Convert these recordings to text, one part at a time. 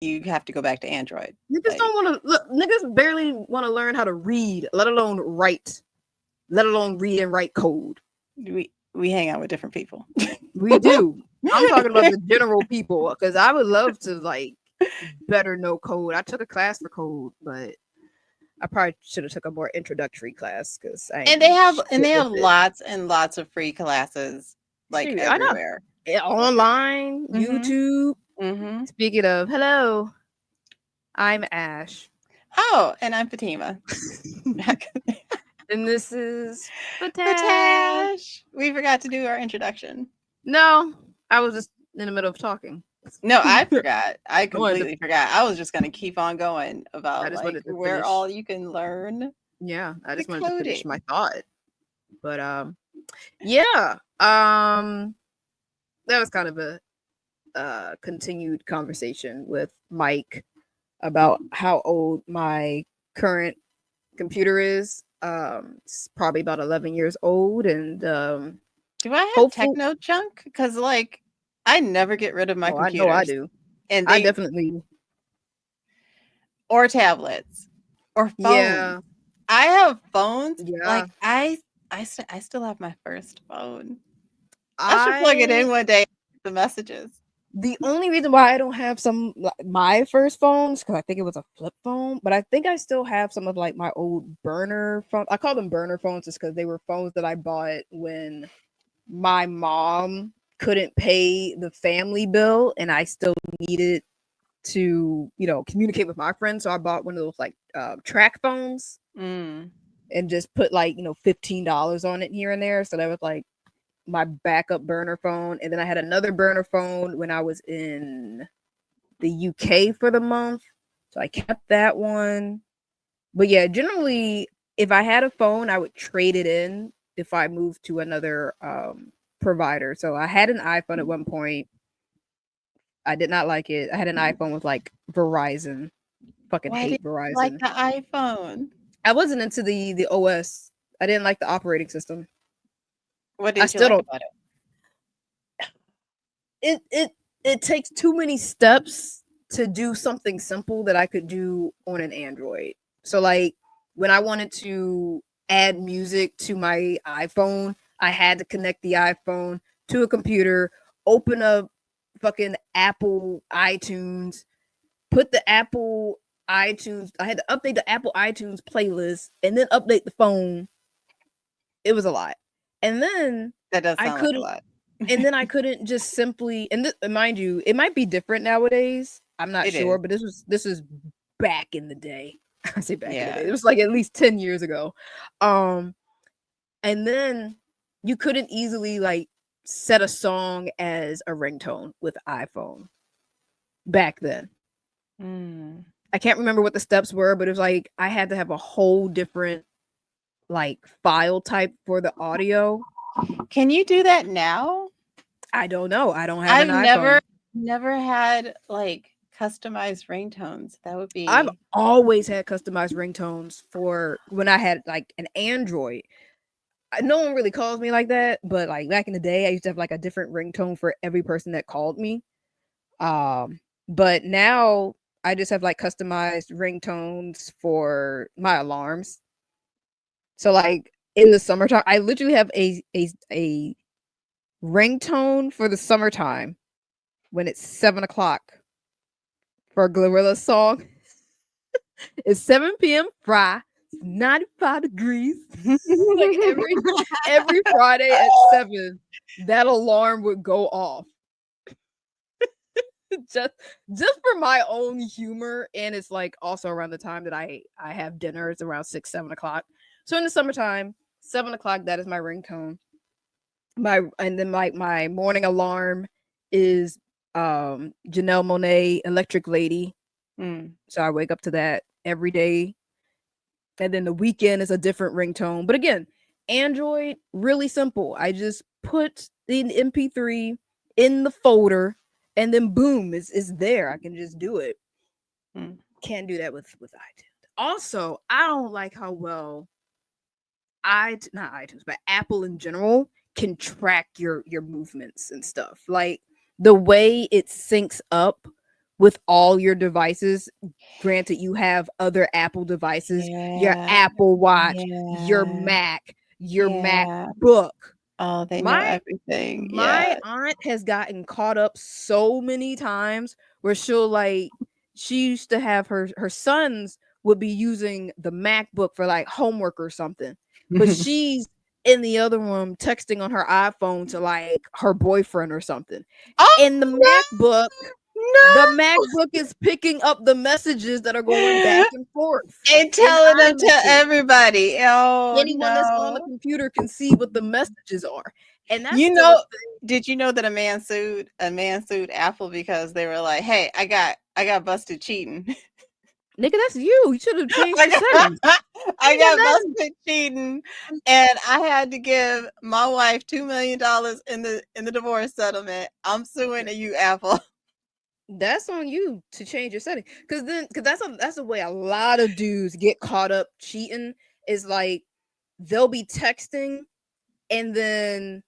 you have to go back to Android. Niggas don't want to look. Niggas barely want to learn how to read, let alone write, let alone read and write code. We hang out with different people. We do. I'm talking about the general people because I would love to like better know code. I took a class for code, but I probably should have took a more introductory class because I And ain't they shit have with it. lots and lots of free classes like Shoot, I know. everywhere. Online, Mhm. YouTube. Mhm. Speaking of, hello, I'm Ash, Oh, and I'm Fatima. and this is Fatash. Fatash. We forgot to do our introduction. No, I was just in the middle of talking. No, I forgot. I I wanted to. completely forgot. I was just gonna keep on going I about just like wanted to where finish. all you can learn Yeah, I the just wanted to finish my coding. thought. But yeah. That was kind of a continued conversation with Mike about how old my current computer is. It's probably about 11 years old, and Do I have hopeful. techno junk? Because like I never get rid of my Oh, I know I computers, do. and I they definitely. or tablets or phones. Yeah, I have phones. yeah. Like I still have my first phone. I should plug it I in one day. The messages. The only reason why I don't have some like, my first phones because I think it was a flip phone, but I think I still have some of like my old burner phone. I call them burner phones just because they were phones that I bought when my mom couldn't pay the family bill, and I still needed to communicate with my friends. So I bought one of those like track phones Mm. and just put like $15 on it here and there. So that was like my backup burner phone, and then I had another burner phone when I was in the UK for the month. So I kept that one. But yeah, generally if I had a phone, I would trade it in if I moved to another provider. So I had an iPhone at one point. I did not like it. I had an iPhone with like Verizon. Fucking Why did hate you like Verizon. the iPhone? I wasn't into the OS. I didn't like the operating system. What I didn't you still like don't. about it? It takes too many steps to do something simple that I could do on an Android. So like when I wanted to add music to my iPhone, I had to connect the iPhone to a computer, open up fucking Apple iTunes, put the Apple iTunes, I had to update the Apple iTunes playlist and then update the phone. It was a lot. And then That does I sound like a couldn't lot. I couldn't just simply mind you, it might be different nowadays. I'm not It sure, is. but this is back in the day. I say back in the day. Yeah. It was like at least 10 years ago. Um and then you couldn't easily like set a song as a ringtone with iPhone back then. Mm. I can't remember what the steps were, but it was like I had to have a whole different like file type for the audio. Can you do that now? I don't know. I don't have an I've iPhone. never had like customized ringtones. That would I've be always had customized ringtones for when I had like an Android. No one really calls me like that, but like back in the day, I used to have like a different ringtone for every person that called me. But now I just have like customized ringtones for my alarms. So like in the summertime, I literally have a ringtone for the summertime when it's 7 o'clock for a Glorilla song. It's 7 p.m. Fry, 95 degrees. Like every Friday at 7, that alarm would go off. just just for my own humor. And it's like also around the time that I have dinner. It's around 6, 7 o'clock. So in the summertime, 7 o'clock, that is my ringtone. And then like my morning alarm is Janelle Monet Electric Lady. Mm. So I wake up to that every day. And then the weekend is a different ringtone. But again, Android, really simple. I just put the MP3 in the folder and then boom, it's there. I can just do it. Mm. Can't do that with iTunes. Also, I don't like how well I not iTunes, but Apple in general can track your movements and stuff. Like the way it syncs up with all your devices. Granted, you have other Apple devices, your Yeah. Apple Watch, your Yeah. Mac, your Yeah. MacBook. Oh, they know My everything. my Yeah. aunt has gotten caught up so many times where she'll like she used to have her sons would be using the MacBook for like homework or something, but she's in the other room texting on her iPhone to like her boyfriend or something. Oh, And the no, MacBook is picking up the messages that are going back no. and forth And in telling them to iMessage. everybody. Oh, Anyone that's on the no. computer can see what the messages are. And that's You still a know, thing. did you know that a man sued Apple because they were like, "Hey, I got busted cheating." Nigga, that's you. You should have changed your I settings. got I I ain't got got nothing. busted cheating, and I had to give my wife $2 million in the divorce settlement. I'm suing you, Apple. That's on you to change your setting. Cause that's the way a lot of dudes get caught up cheating is like they'll be texting and then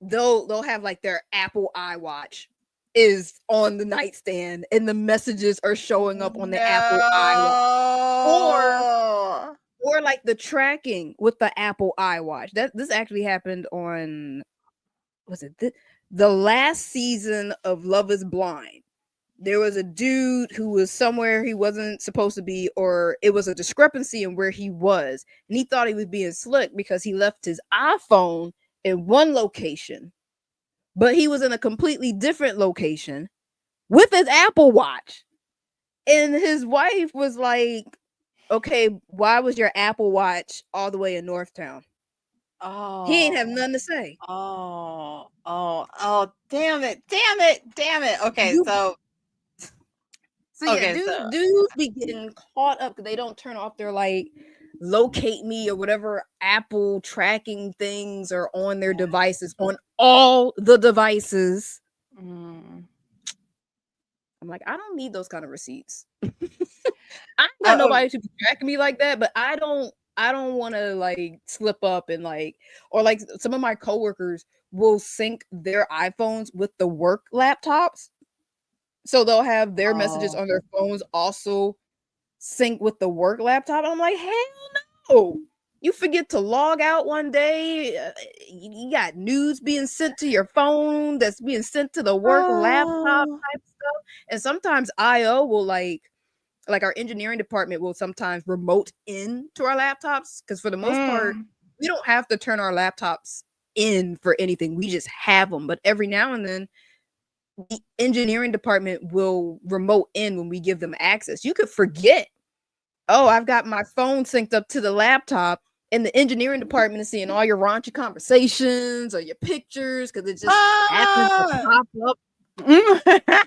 they'll have like their Apple iWatch is on the nightstand and the messages are showing up on the Apple iWatch. Or No. or like the tracking with the Apple iWatch. That this actually happened on was it the last season of Love is Blind. There was a dude who was somewhere he wasn't supposed to be, or it was a discrepancy in where he was, and he thought he was being slick because he left his iPhone in one location, but he was in a completely different location with his Apple Watch. And his wife was like, okay, why was your Apple Watch all the way in Northtown? He ain't have Oh. nothing to say. Oh, damn it. Damn it. Damn it. Okay, You so so yeah, okay, so dudes be getting caught up because they don't turn off their like locate me or whatever Apple tracking things are on their devices, on all the devices. mm, I'm like, I don't need those kind of receipts. I ain't got oh, nobody to be tracking me like that, but I don't want to like slip up and like or like some of my coworkers will sync their iPhones with the work laptops. So they'll have their messages oh. on their phones also sync with the work laptop. And I'm like, hell no. You forget to log out one day. You got news being sent to your phone that's being sent to the work laptop Oh. type stuff. And sometimes IO will like our engineering department will sometimes remote in to our laptops because for the most part Mm. we don't have to turn our laptops in for anything. We just have them. But every now and then the engineering department will remote in when we give them access. You could forget, oh, I've got my phone synced up to the laptop, and the engineering department is seeing all your raunchy conversations or your pictures because it just happens to Ah. pop up. Mm.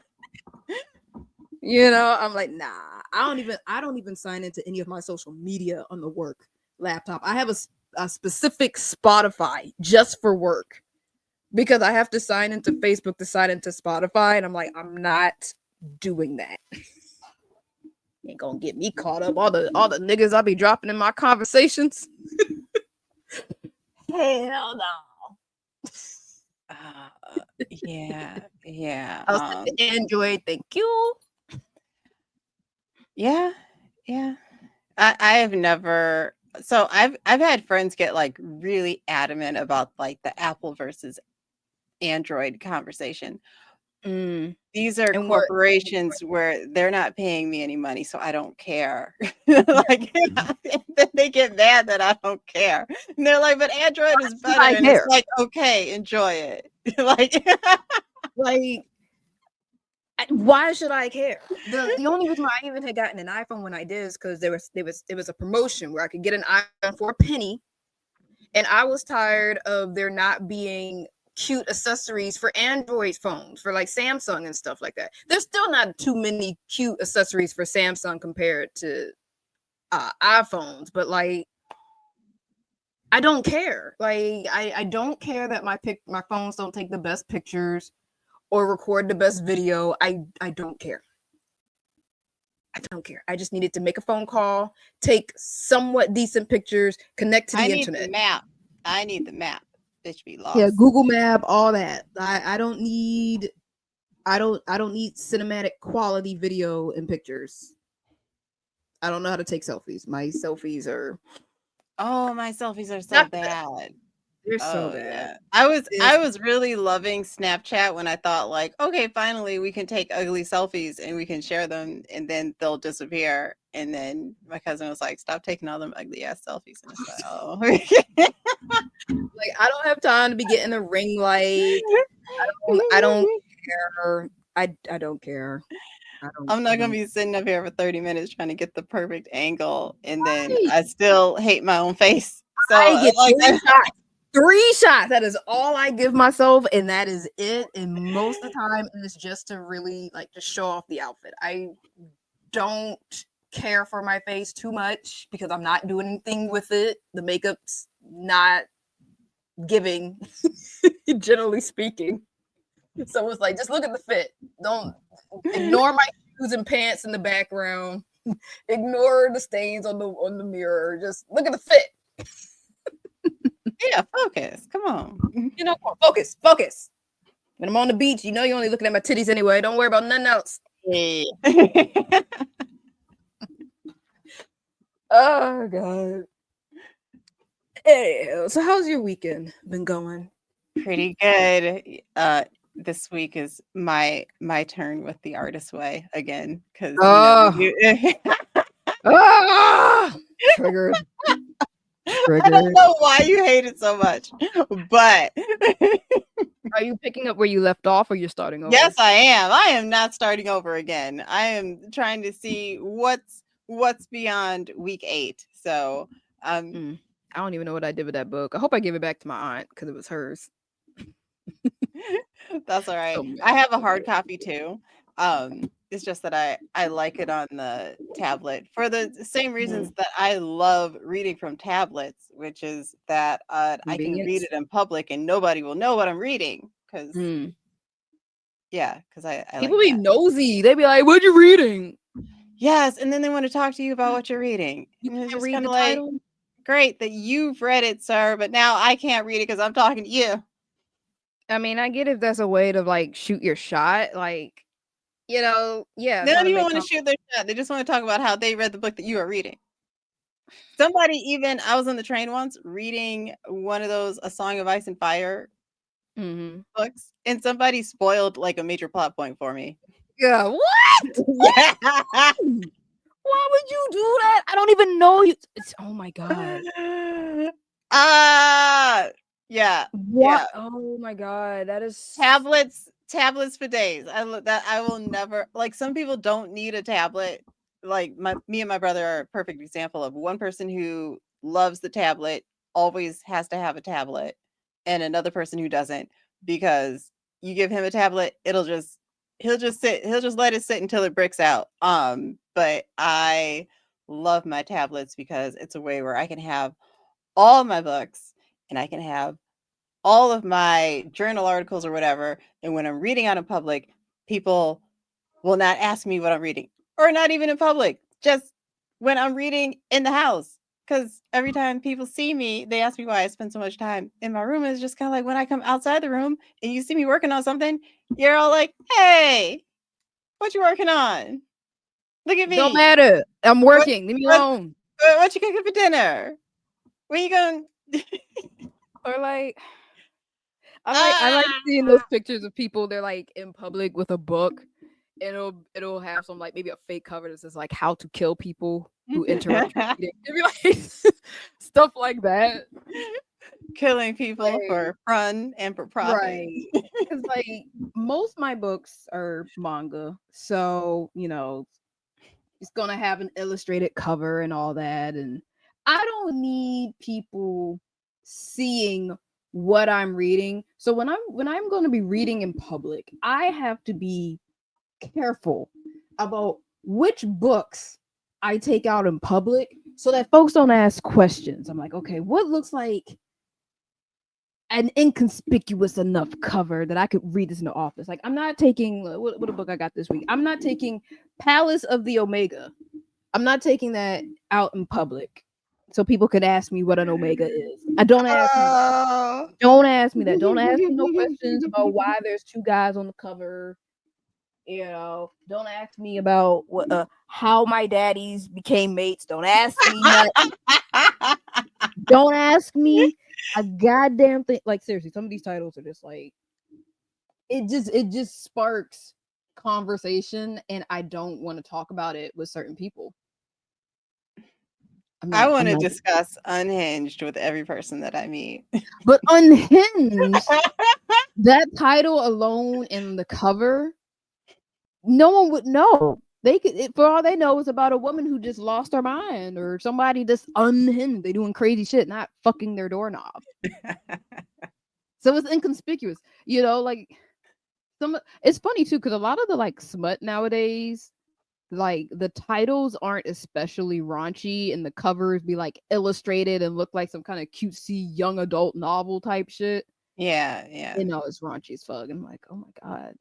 I'm like, nah, I don't even sign into any of my social media on the work laptop. I have a specific Spotify just for work because I have to sign into Facebook to sign into Spotify, and I'm like, I'm not doing that. Ain't gonna get me caught up. All the niggas I be dropping in my conversations. Hell no. Uh, yeah, yeah, I'll send the Android. Thank you. yeah, yeah. I have never so I've had friends get, like, really adamant about, like, the Apple versus Android conversation. Mm. These are And what? corporations where they're not paying me any money, so I don't care. Yeah. Like, then they get mad that I don't care. And they're like, "But Android is Should better," I and it's care? like, "Okay, enjoy it." Like Like, why should I care? The only reason why I even had gotten an iPhone when I did is because there was a promotion where I could get an iPhone for a penny, and I was tired of there not being cute accessories for Android phones, for like Samsung and stuff like that. There's still not too many cute accessories for Samsung compared to iPhones, but like I don't care. Like I don't care that my phones don't take the best pictures or record the best video. I don't care. I don't care. I just needed to make a phone call, take somewhat decent pictures, connect to I the need the internet. map. I need the map. Bitch be Yeah, lost. Google Map, all that. I don't need. I don't need cinematic quality video and pictures. I don't know how to take selfies. My selfies are Oh, my selfies are so not the best. bad. They're so Oh, bad. yeah. I It's was really loving Snapchat when I thought like, "Okay, finally we can take ugly selfies and we can share them and then they'll disappear." And then my cousin was like, "Stop taking all them ugly ass selfies." And it's like, "Oh." like I don't have time to be getting a ring light. I don't care. I don't care. I'm I not gonna don't be sitting up here for 30 minutes trying to get the perfect angle, and then Right. I still hate my own face. So, I get like, 3 shots. 3 shots. That is all I give myself, and that is it. And most of the time, it's just to really like just show off the outfit. I don't care for my face too much because I'm not doing anything with it. The makeup's not giving, generally speaking. So it's like just look at the fit. Don't ignore my shoes and pants in the background. Ignore the stains on the mirror. Just look at the fit. yeah, focus. Come on. You know, focus, focus. When I'm on the beach, you know you're only looking at my titties anyway. Don't worry about nothing else. Yeah. Oh god. Anyhow, so how's your weekend been going? Pretty good. This week is my turn with the artist way again because Oh, we do. ah, triggered, I don't triggered. know why you hate it so much, but Are you picking up where you left off, or you're starting yes, over? I am. I am not starting over again. I am trying to see what's beyond week 8. So, um, Mm, I don't even know what I did with that book. I hope I gave it back to my aunt because it was hers. that's all right. So mad. I have a So mad. hard copy too. It's just that I like it on the tablet for the same reasons Mm, that I love reading from tablets, which is that I can read convenience. it in public and nobody will know what I'm reading. Because Mm. yeah, because I People like be that. nosy. They be like, "What you reading?" Yes, and then they want to talk to you about what you're reading, You and it's can't just read kind the of like, title. great that you've read it, sir, but now I can't read it because I'm talking to you. I mean, I get if that's a way to like shoot your shot, like yeah, They want don't to even make want to shoot their shot. They just want to talk about how they read the book that you are reading. Somebody even I was on the train once reading one of those A Song of Ice and Fire Mhm. books, and somebody spoiled, like, a major plot point for me. Yeah, what? Yeah. Why would you do that? I don't even know you. It's oh my god. Ah, yeah, What? yeah. Oh my god. That is Tablets for days. I will never like, some people don't need a tablet. Like, my me and my brother are a perfect example of one person who loves the tablet, always has to have a tablet, and another person who doesn't, because you give him a tablet, he'll just let it sit until it bricks out. But I love my tablets because it's a way where I can have all my books and I can have all of my journal articles or whatever. And when I'm reading out in public, people will not ask me what I'm reading, or not even in public, just when I'm reading in the house. Because every time people see me, they ask me why I spend so much time in my room. It's just kind of like when I come outside the room and you see me working on something, you're all like, "Hey, what you working on? Look at don't me. matter. I'm What working. Leave me what alone. what you cooking for dinner? Where you going?" Or like I like Ah. seeing those pictures of people they're like in public with a book and it'll have some like maybe a fake cover that says like how to kill people who interrupt your reading. It'd be like stuff like that. Killing people Like for fun and for profit. right. Cause like most my books are manga. So, it's gonna have an illustrated cover and all that. And I don't need people seeing what I'm reading. So when I'm gonna be reading in public, I have to be careful about which books I take out in public so that folks don't ask questions. I'm like, okay, what looks like an inconspicuous enough cover that I could read this in the office? Like, I'm not taking what a book I got this week. I'm not taking Palace of the Omega. I'm not taking that out in public so people could ask me what an omega is. I don't ask me that. Oh. Don't ask me that. Don't ask me no questions about why there's two guys on the cover. You know, don't ask me about how my daddies became mates. Don't ask me nothing. Don't ask me a goddamn thing. Like seriously, some of these titles are just like it just sparks conversation, and I don't want to talk about it with certain people. I'm I not. want I'm to not. discuss Unhinged with every person that I meet. But Unhinged, that title alone and the cover, no one would know. They could, for all they know, it's about a woman who just lost her mind or somebody just unhinged. They doing crazy shit, not fucking their doorknob. So it's inconspicuous, like it's funny too because a lot of the like smut nowadays, like the titles aren't especially raunchy and the covers be like illustrated and look like some kind of cutesy young adult novel type shit. Yeah, yeah. It's raunchy as fuck. I'm like, oh my god,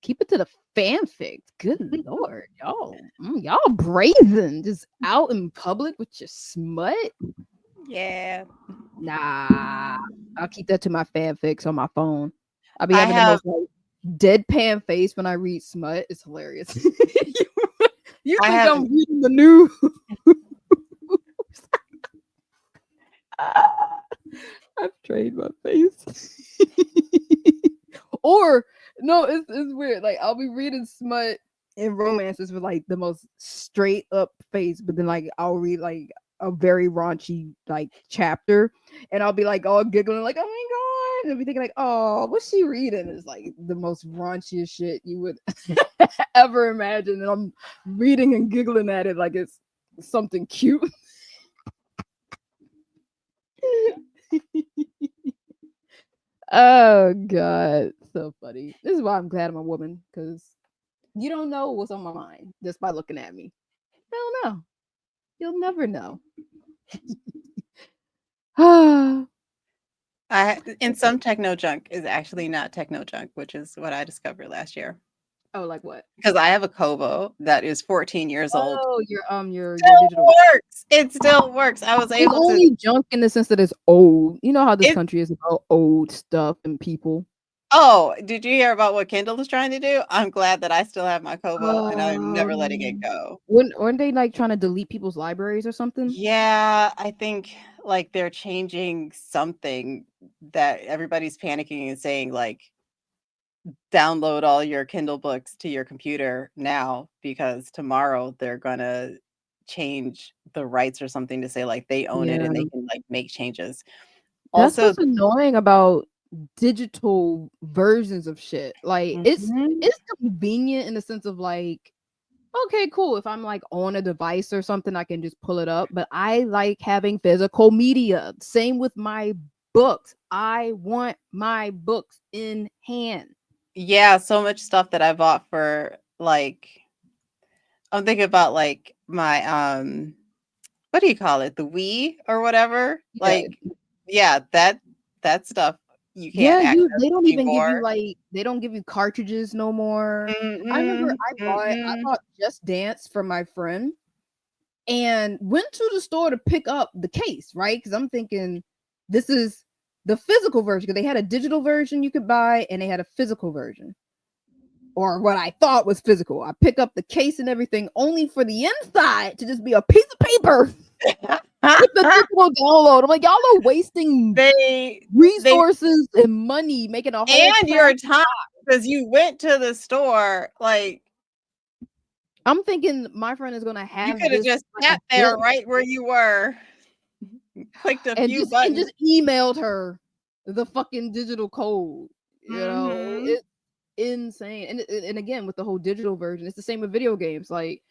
keep it to the fanfic. Good lord, y'all brazen, just out in public with your smut. Yeah. Nah, I'll keep that to my fanfics on my phone. I'll be I having the have most like deadpan face when I read smut. It's hilarious. You I think have I'm reading the news? I've trained my face. Or no, it's weird. Like I'll be reading smut and romances with like the most straight up face, but then like I'll read like a very raunchy like chapter, and I'll be like all giggling like, oh my god, and I'll be thinking like, oh, what's she reading? It's like the most raunchiest shit you would ever imagine, and I'm reading and giggling at it like it's something cute. Oh god, so funny. This is why I'm glad I'm a woman, because you don't know what's on my mind just by looking at me. I don't know. You'll never know. Oh, and some techno junk is actually not techno junk, which is what I discovered last year. like what? Because I have a Kobo that is 14 years old. Oh, your Still digital. works. It still works. I was It's able to. only junk in the sense that it's old. You know how this It. country is about old stuff and people. Oh, did you hear about what Kindle is trying to do? I'm glad that I still have my Kobo and I'm never letting it Um, go. weren't they like trying to delete people's libraries or something? Yeah, I think like they're changing something that everybody's panicking and saying like download all your Kindle books to your computer now because tomorrow they're gonna change the rights or something to say like they own it Yeah. and they can like make changes. That's Also, what's annoying about digital versions of shit. Like mhm. it's convenient in the sense of like, okay, cool. If I'm like on a device or something, I can just pull it up. But I like having physical media. Same with my books. I want my books in hand. Yeah, so much stuff that I bought for like I'm thinking about like my what do you call it? The Wii or whatever? Yeah. Like yeah, that stuff you can't Yeah, access they don't even give you anymore. like they don't give you cartridges no more. I remember Mm-mm, I mm-mm. bought Just Dance for my friend and went to the store to pick up the case, right? Because I'm thinking this is the physical version because they had a digital version you could buy and they had a physical version, or what I thought was physical. I pick up the case and everything only for the inside to just be a piece of paper with the digital download. I'm like, y'all are wasting They resources and money making a whole and your plastic. time because you went to the store, like, I'm thinking my friend is gonna you have coulda this just like a sat there gift right where you were, clicked a and few just buttons. emailed her the fucking digital code. Mhm. It's insane. And again with the whole digital version, it's the same with video games. Like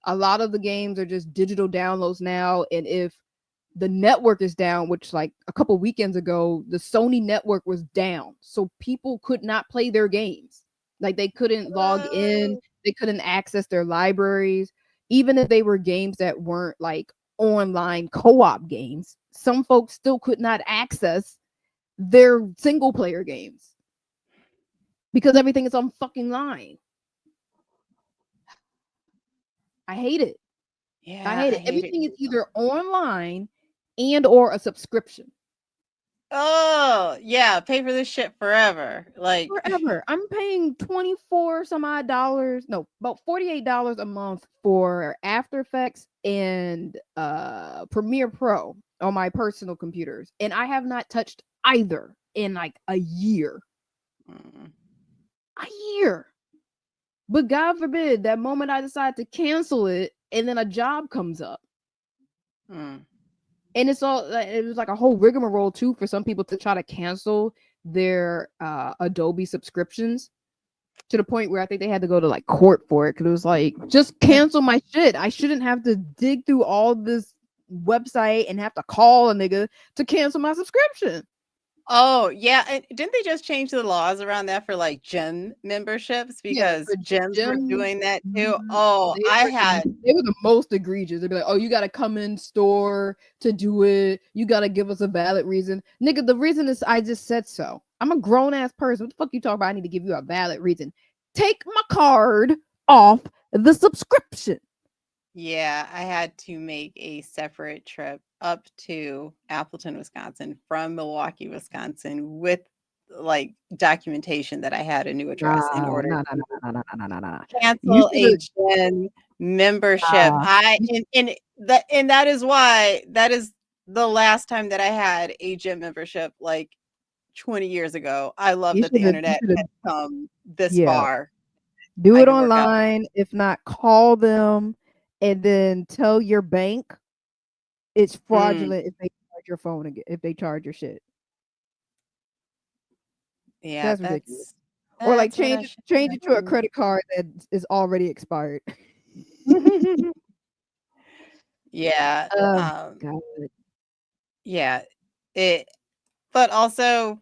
a lot of the games are just digital downloads now, and if the network is down, which like a couple weekends ago, the Sony network was down, so people could not play their games. Like they couldn't log in, Oh. they couldn't access their libraries, even if they were games that weren't like online co-op games. Some folks still could not access their single player games because everything is on fucking line. I hate it. I Yeah, hate I it. hate it Everything is too. either online and or a subscription. Oh, yeah, pay for this shit forever. Like, Forever. I'm paying 24 some odd dollars, no, about $48 a month for After Effects and Premiere Pro on my personal computers. And I have not touched either in like a year. mm, A year. But God forbid that moment I decide to cancel it and then a job comes up. mm, And it's all it was like a whole rigmarole too for some people to try to cancel their Adobe subscriptions to the point where I think they had to go to like court for it because it was like, just cancel my shit. I shouldn't have to dig through all this website and have to call a nigga to cancel my subscription. oh, yeah, and didn't they just change the laws around that for, like, gym memberships? Yeah, Because for gyms were gym, doing that too. mhm, Oh, I had they were the most egregious. They'd be like, "Oh, you gotta come in store to do it. You gotta give us a valid reason, nigga. The reason is I just said so. I'm a grown ass person. What the fuck you talking about? I need to give you a valid reason. Take my card off the subscription." yeah, I had to make a separate trip up to Appleton, Wisconsin from Milwaukee, Wisconsin with, like, documentation that I had a new address in Nah, order nah, nah, to nah, nah, nah, nah, nah, nah, nah. You cancel a shoulda gym membership. nah. I and that is why that is the last time that I had a gym membership, like, 20 years ago. I love that the You internet shoulda has come this yeah. far. Do I it can work out. online. If not, call them and then tell your bank it's Mm, fraudulent if they charge your phone again, if they charge your shit. yeah, That's ridiculous. Or like that's what I should change it to a do. credit card that is already expired. Yeah, Oh god. yeah, it but also,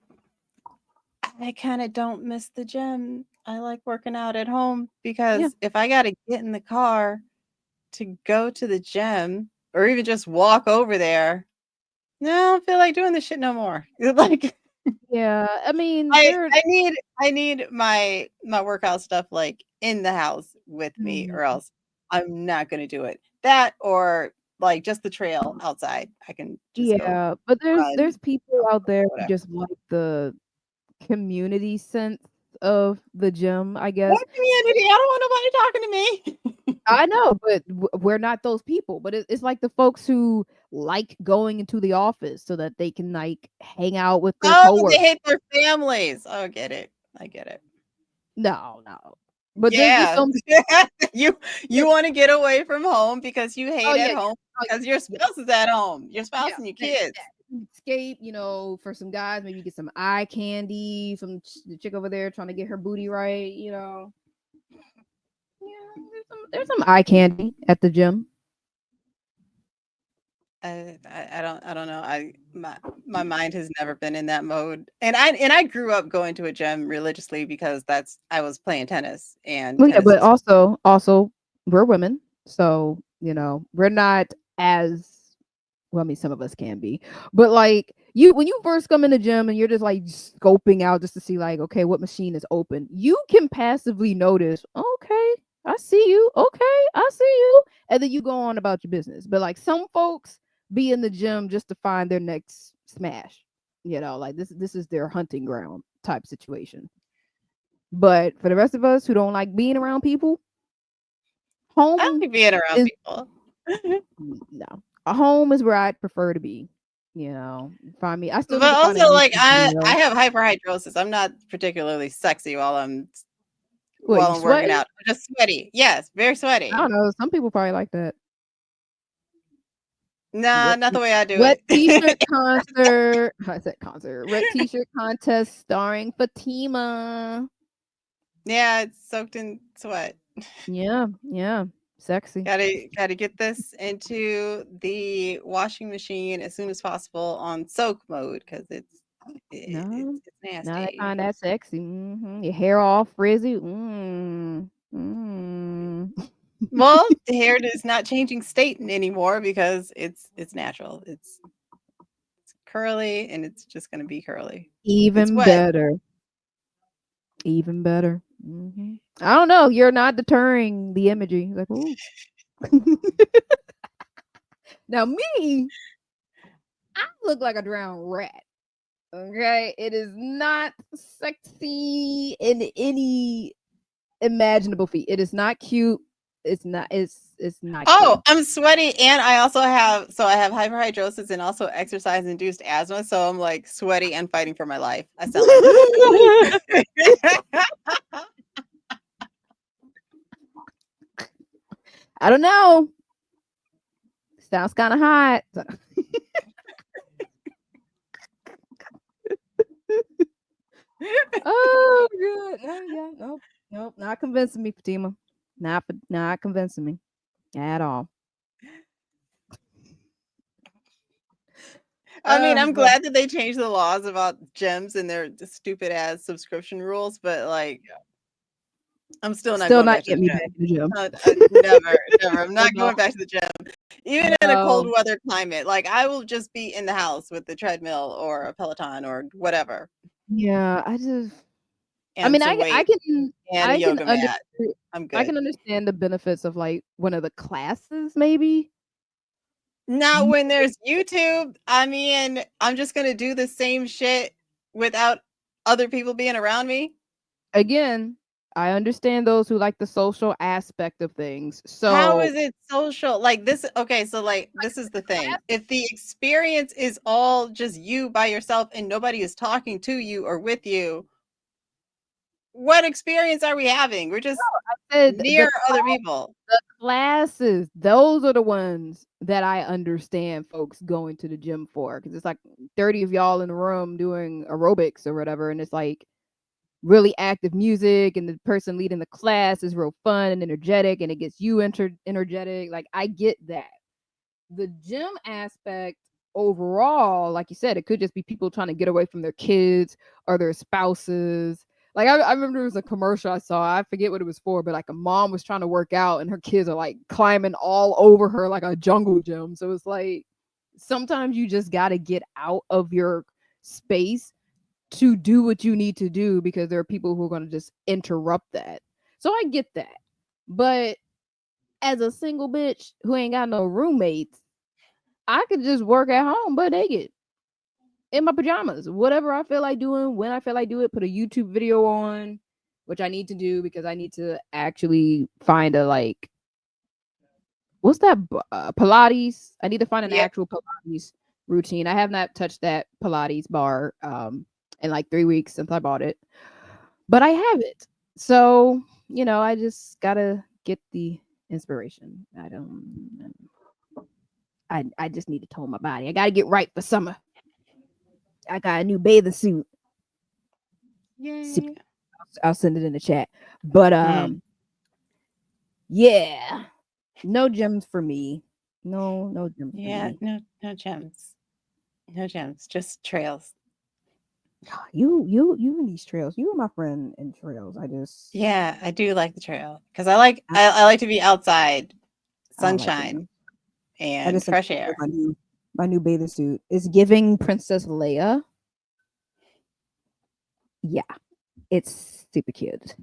I kinda don't miss the gym. I like working out at home Yeah. because if I gotta get in the car to go to the gym or even just walk over there, no, I don't feel like doing this shit no more. Like, Yeah. I mean, there I need my workout stuff, like, in the house with me or mhm. else I'm not gonna do it. That or, like, just the trail outside. I can just go Yeah, but run, there's people out there who whatever. just like the community sense of the gym, I guess. What community? I don't want nobody talking to me. I know, but we're not those people. But it's like the folks who like going into the office so that they can like hang out with their Oh, they coworkers. hate their families. Oh, get it. I get it. No, no. But there's just Yeah. some. You wanna get away from home because you Oh hate yeah, at yeah. home Oh because your yeah, spouse is at home, your yeah, spouse and your yeah. kids. Escape, for some guys, maybe get some eye candy from the chick over there trying to get her booty right. Yeah, there's some eye candy at the gym. I don't know. My mind has never been in that mode. And I grew up going to a gym religiously because that's I was playing tennis and Well, yeah, tennis but is also we're women, so we're not as well. I mean, some of us can be, but like you, when you first come in the gym and you're just like scoping out just to see like, okay, what machine is open, you can passively notice, okay, I see you, okay, I see you, and then you go on about your business. But like some folks be in the gym just to find their next smash, like this is their hunting ground type situation. But for the rest of us who don't like being around people, I home like being around is people. no. A home is where I'd prefer to be. Find me. I still But need to find a also, niche like, in I video. have hyperhidrosis. I'm not particularly sexy What, you while I'm working sweating? out. I'm just sweaty. Yes, very I don't sweaty. know. Some people probably like that. Nah, Wet, not the way I do wet t-shirt it. concert. I said concert. Wet t-shirt contest starring Fatima. Yeah, it's soaked in sweat. Yeah, yeah, sexy. Gotta get this into the washing machine as soon as possible on soak mode because No, it's now they nasty. find that sexy. Your hair all frizzy. Mm. Well, the hair is not changing state anymore because it's natural. It's curly and it's just gonna be curly. It's Even wet. better. Even better. I don't know. You're not deterring the imagery. Like, ooh. Now me, I look like a drowned rat. Okay, it is not sexy in any imaginable feat. It is not cute. It's not. It's not cute. Oh, I'm sweaty, and I also have I have hyperhidrosis and also exercise induced asthma. So I'm like sweaty and fighting for my life. I sound like I don't know. Sounds kind of hot. Oh, good. Yeah, nope, not convincing me, Fatima. Not convincing me at all. I mean, I'm But glad that they changed the laws about gyms and their stupid ass subscription rules, but like, I'm still not still going not back to the get me back gym. in the gym. Never, never. I'm So not no, going back to the gym, even in a cold no. weather climate. Like, I will just be in the house with the treadmill or a Peloton or whatever, Yeah, I just. I and mean, some I weights can and a I can yoga under mat. I'm I good. can understand the benefits of like one of the classes, maybe. Not when there's YouTube. I mean, I'm just gonna do the same shit without other people being around me. Again, I understand those who like the social aspect of things. How So is it social? Like this, okay, so like this is the thing. If the experience is all just you by yourself and nobody is talking to you or with you, what experience are we having? We're just said near other people. the classes, those are the ones that I understand folks going to the gym for, because it's like 30 of y'all in the room doing aerobics or whatever, and it's like really active music, and the person leading the class is real fun and energetic, and it gets you energetic. Like, I get that. The gym aspect overall, like you said, it could just be people trying to get away from their kids or their spouses. Like, I remember there was a commercial I saw. I forget what it was for, but like a mom was trying to work out and her kids are like climbing all over her like a jungle gym. So it's like sometimes you just got to get out of your space to do what you need to do, because there are people who are going to just interrupt that. So I get that. But as a single bitch who ain't got no roommates, I could just work at home but naked in my pajamas. Whatever I feel like doing, when I feel like do it, put a YouTube video on, which I need to do because I need to actually find a like what's that Pilates? I need to find an Yep. actual Pilates routine. I have not touched that Pilates bar in like 3 weeks since I bought it. But I have it. So, I just got to get the inspiration. I just need to tone my body. I got to get right for summer. I got a new bathing suit. Yay. I'll send it in the chat. But Mm. yeah, no gyms for me. No gyms for Yeah, me. no gems. No gems, just trails. You in these trails. You and my friend in trails. Yeah, I do like the trail because I, I like to be outside, I don't like it. sunshine I and just sent fresh you air. my new bathing suit. It's giving Princess Leia. Yeah, it's super cute.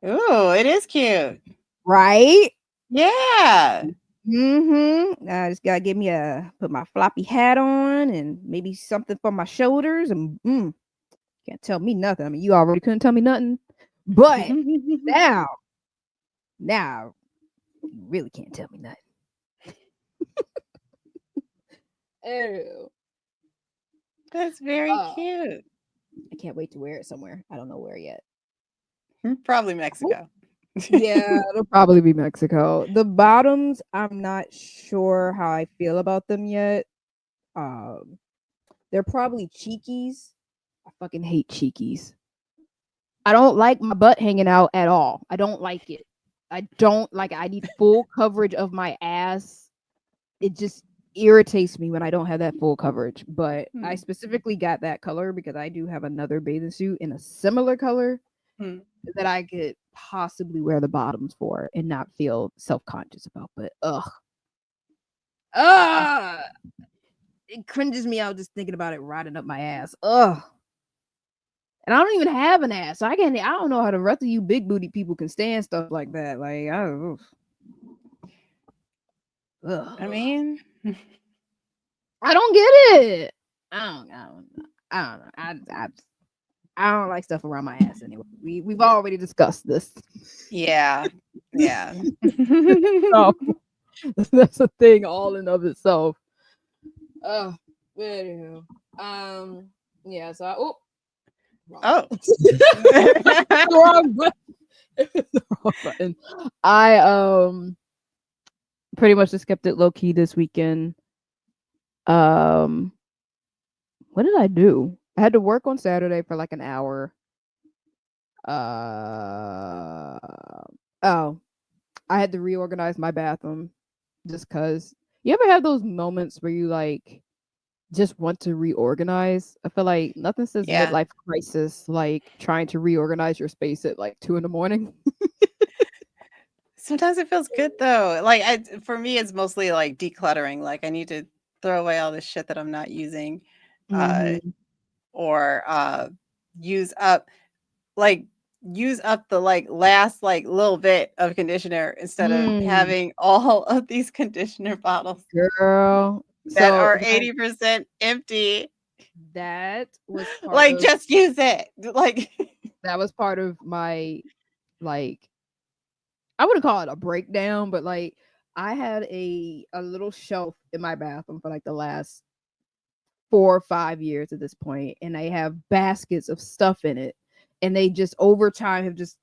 Ooh, it is cute. Right? Yeah. I just gotta put my floppy hat on and maybe something for my shoulders, and can't tell me nothing. I mean, you already couldn't tell me nothing, but now, now you really can't tell me nothing. Ew. That's very Oh, cute. I can't wait to wear it somewhere. I don't know where yet. Probably Oh, Mexico. yeah, it'll probably be Mexico. The bottoms, I'm not sure how I feel about them yet. Um, they're probably cheekies. I fucking hate cheekies. I don't like my butt hanging out at all. I don't like it. I don't like I need full coverage of my ass. It just irritates me when I don't have that full coverage. But I Hmm. specifically got that color because I do have another bathing suit in a similar color Hmm. that I could possibly wear the bottoms for and not feel self-conscious about. But ugh, it cringes me out just thinking about it riding up my ass. Ugh. And I don't even have an ass. So I don't know how the rest of you big booty people can stand stuff like that. Like, I ugh. mean, I don't get it. I don't. I don't know. I don't like stuff around my ass anyway. We've already discussed this. Yeah. Yeah. So that's a thing all in of itself. Oh, anywho. Yeah, so wrong Oh. wrong button. The wrong button. I pretty much just kept it low key this weekend. Um what did I do? I had to work on Saturday for like an hour. Uh oh, I had to reorganize my bathroom just cuz you ever have those moments where you like just want to reorganize? I feel like nothing says Yeah. midlife crisis like trying to reorganize your space at like 2 in the morning. Sometimes it feels good though. Like for me, it's mostly like decluttering. Like I need to throw away all this shit that I'm not using, uh, Mhm. or use up like use up the like last like little bit of conditioner instead of Mm, having all of these conditioner bottles girl. that So are 80% empty. that was part Like of just use it. Like my like I wouldn't call it a breakdown, but like I had a little shelf in my bathroom for like the last 4 or 5 years at this point, and I have baskets of stuff in it, and they just over time have just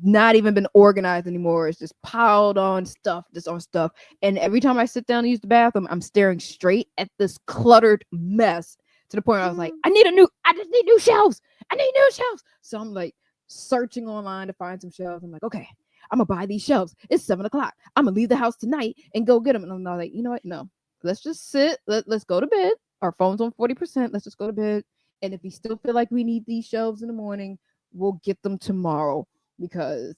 not even been organized anymore. It's just piled on stuff, just on stuff. And every time I sit down to use the bathroom, I'm staring straight at this cluttered mess to the point where I was like, I just need new shelves. I need new shelves. So I'm like searching online to find some shelves. I'm like, okay, I'm gonna buy these shelves. It's 7 o'clock. I'm gonna leave the house tonight and go get them. And I'm not like, you know what? No, let's just sit. Let's go to bed. Our phone's on 40%. Let's just go to bed. And if we still feel like we need these shelves in the morning, we'll get them tomorrow, because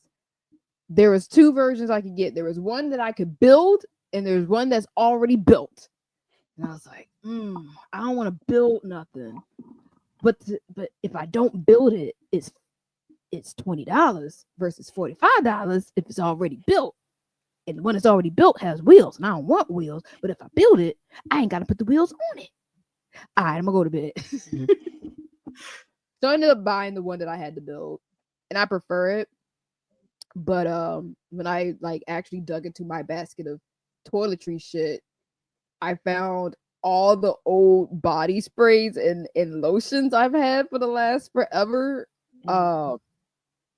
there was two versions I could get. There was one that I could build, and there's one that's already built. And I was like, I don't want to build nothing. But if I don't build it, it's $20 versus $45 if it's already built. And when it's already built has wheels, and I don't want wheels. But if I build it, I ain't got to put the wheels on it. All right, I'm gonna go to bed. So I ended up buying the one that I had to build, and I prefer it. But when I like actually dug into my basket of toiletry shit, I found all the old body sprays and lotions I've had for the last forever. Um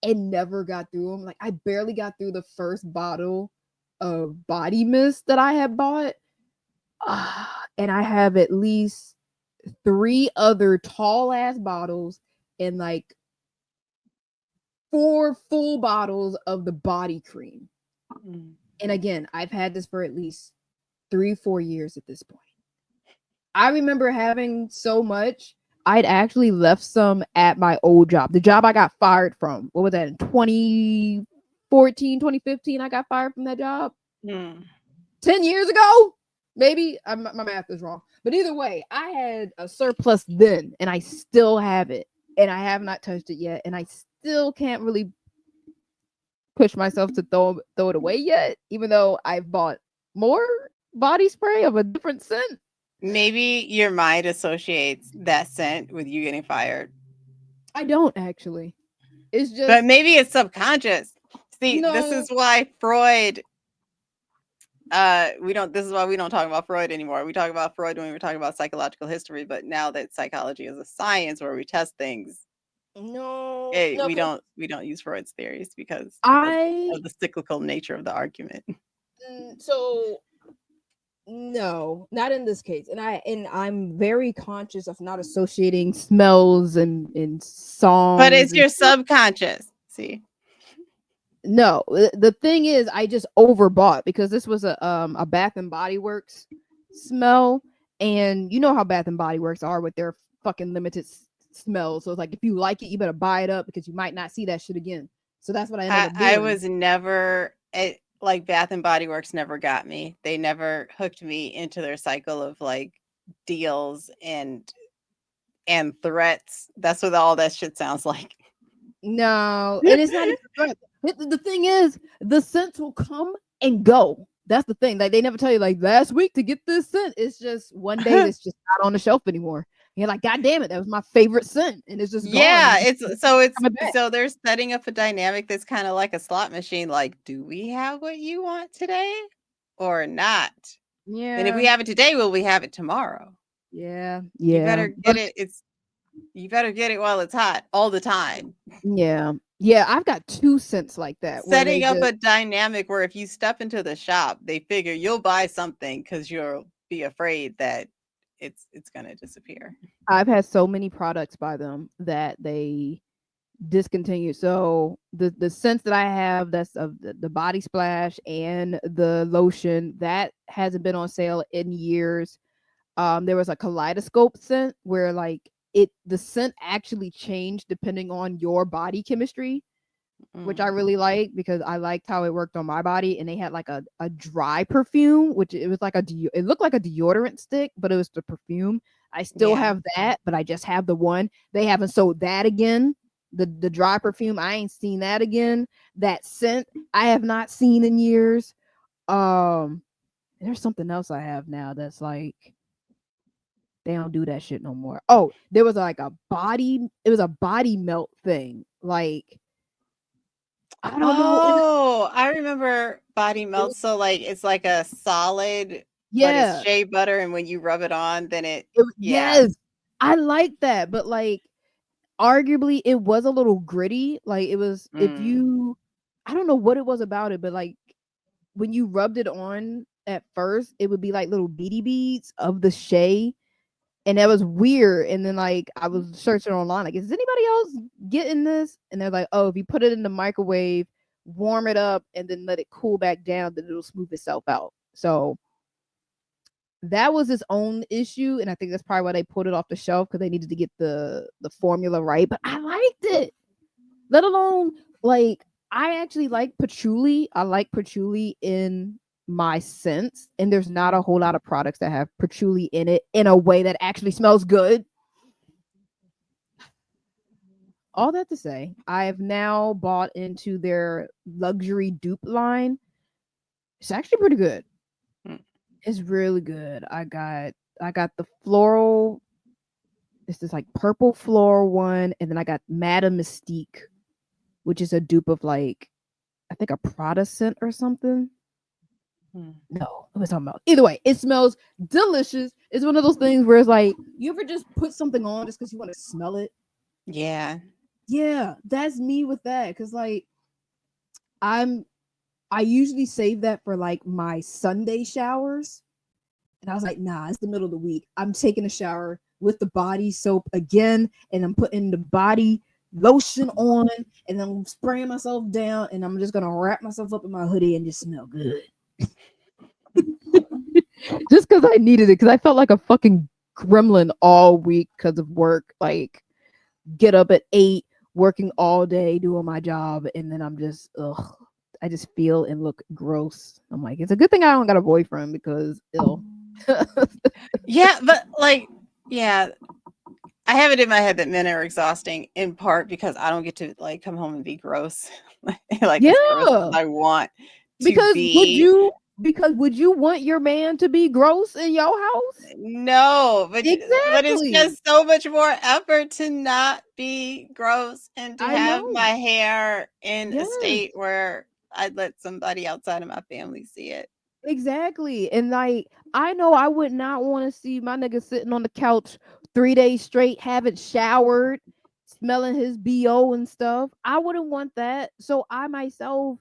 and never got through them. Like I barely got through the first bottle of body mist that I had bought. And I have at least 3 other tall ass bottles and like 4 full bottles of the body cream. And again, I've had this for at least 3-4 years at this point. I remember having so much, I'd actually left some at my old job, the job I got fired from. What was that, in 2014, 2015? I got fired from that job. 10 years ago? Maybe my math is wrong. But either way, I had a surplus then, and I still have it. And I have not touched it yet. And I still can't really push myself to throw it away yet, even though I've bought more body spray of a different scent. Maybe your mind associates that scent with you getting fired. I don't actually. It's But just maybe it's subconscious. See, this no. is why Freud we don't this is why we don't talk about Freud anymore. We talk about Freud when we talk about psychological history, but now that psychology is a science where we test things, No, no, we don't use Freud's theories because I of the cyclical nature of the argument. so no, not in this case. And I'm very conscious of not associating smells and But songs it's and your subconscious. See? no. The thing is, I just overbought because this was a Bath and Body Works smell, and you know how Bath and Body Works are with their fucking limited smell. So it's like if you like it, you better buy it up because you might not see that shit again. So that's what I ended up I doing. was never like Bath and Body Works never got me. They never hooked me into their cycle of like deals and threats. That's what all that shit sounds like. No, and it's not even a threat. The thing is, the scents will come and go. That's the thing. Like they never tell you, like last week to get this scent. It's just one day that's just not on the shelf anymore. You're like, God damn it, that was my favorite scent, and it's just gone. Yeah, And it's coming back. so they're setting up a dynamic that's kind of like a slot machine. Like, do we have what you want today or not? Then if Yeah, we have it today, will we have it tomorrow? yeah, You yeah. better But get it. You better get it while it's hot all the time. yeah, yeah. I've got two scents like that where they Setting up just. a dynamic where if you step into the shop, they figure you'll buy something because you'll be afraid that it's gonna disappear. I've had so many products by them that they discontinued. So the scents that I have, that's of the body splash and the lotion, that hasn't been on sale in years. There was a kaleidoscope scent where like the scent actually changed depending on your body chemistry, which I Mm, really like because I liked how it worked on my body. And they had like a dry perfume, which it was like it looked like a deodorant stick, but it was the perfume. I still yeah. have that, but I just have the one. They haven't sold that again. The dry perfume, I ain't seen that again. That scent I have not seen in years. Um, there's something else I have now that's like they don't do that shit no more. Oh, there was like it was a body melt thing. Like I don't know. Oh, I remember body It was, melt. So like it's like a solid, but it's yeah. shea butter, and when you rub it on, then yeah. Yes. I like that, but like arguably it was a little gritty. Like it was if Mm, you I don't know what it was about it, but like when you rubbed it on at first, it would be like little beady beads of the shea. And that was weird. And then like I was searching online, like, is anybody else getting this? And they're like, oh, if you put it in the microwave, warm it up, and then let it cool back down, then it'll smooth itself out. So that was its own issue, and I think that's probably why they pulled it off the shelf because they needed to get the formula right. But I liked it. Let alone like I actually like patchouli. I like patchouli in my scents, and there's not a whole lot of products that have patchouli in it in a way that actually smells good. All that to say, I've now bought into their luxury dupe line. It's actually pretty good. mm. It's really good. I got the floral. It's this like purple floral one, and then I got Madame Mystique, which is a dupe of like I think a Protestant or something. Mm. No, it was talking about. Either way, it smells delicious. It's one of those things where it's like you ever just put something on just because you want to smell it. Yeah. Yeah, that's me with that. Because like I'm, I usually save that for like my Sunday showers. And I was like, nah, it's the middle of the week. I'm taking a shower with the body soap again, and I'm putting the body lotion on, and I'm spraying myself down, and I'm just gonna wrap myself up in my hoodie and just smell good. Just because I needed it, because I felt like a fucking gremlin all week because of work. Like, get up at 8, working all day, doing my job, and then I'm just, ugh. I just feel and look gross. I'm like, it's a good thing I don't got a boyfriend because ill. Yeah, but like, yeah, I have it in my head that men are exhausting in part because I don't get to like come home and be gross, like as gross as Yeah. I want to Because be. would you want your man to be gross in your house? No, but it's Exactly. just so much more effort to not be gross and to I have know. my hair in a Yes. state where I'd let somebody outside of my family see it. Exactly. And like I know I would not want to see my nigga sitting on the couch 3 days straight, haven't showered, smelling his BO and stuff. I wouldn't want that. So I myself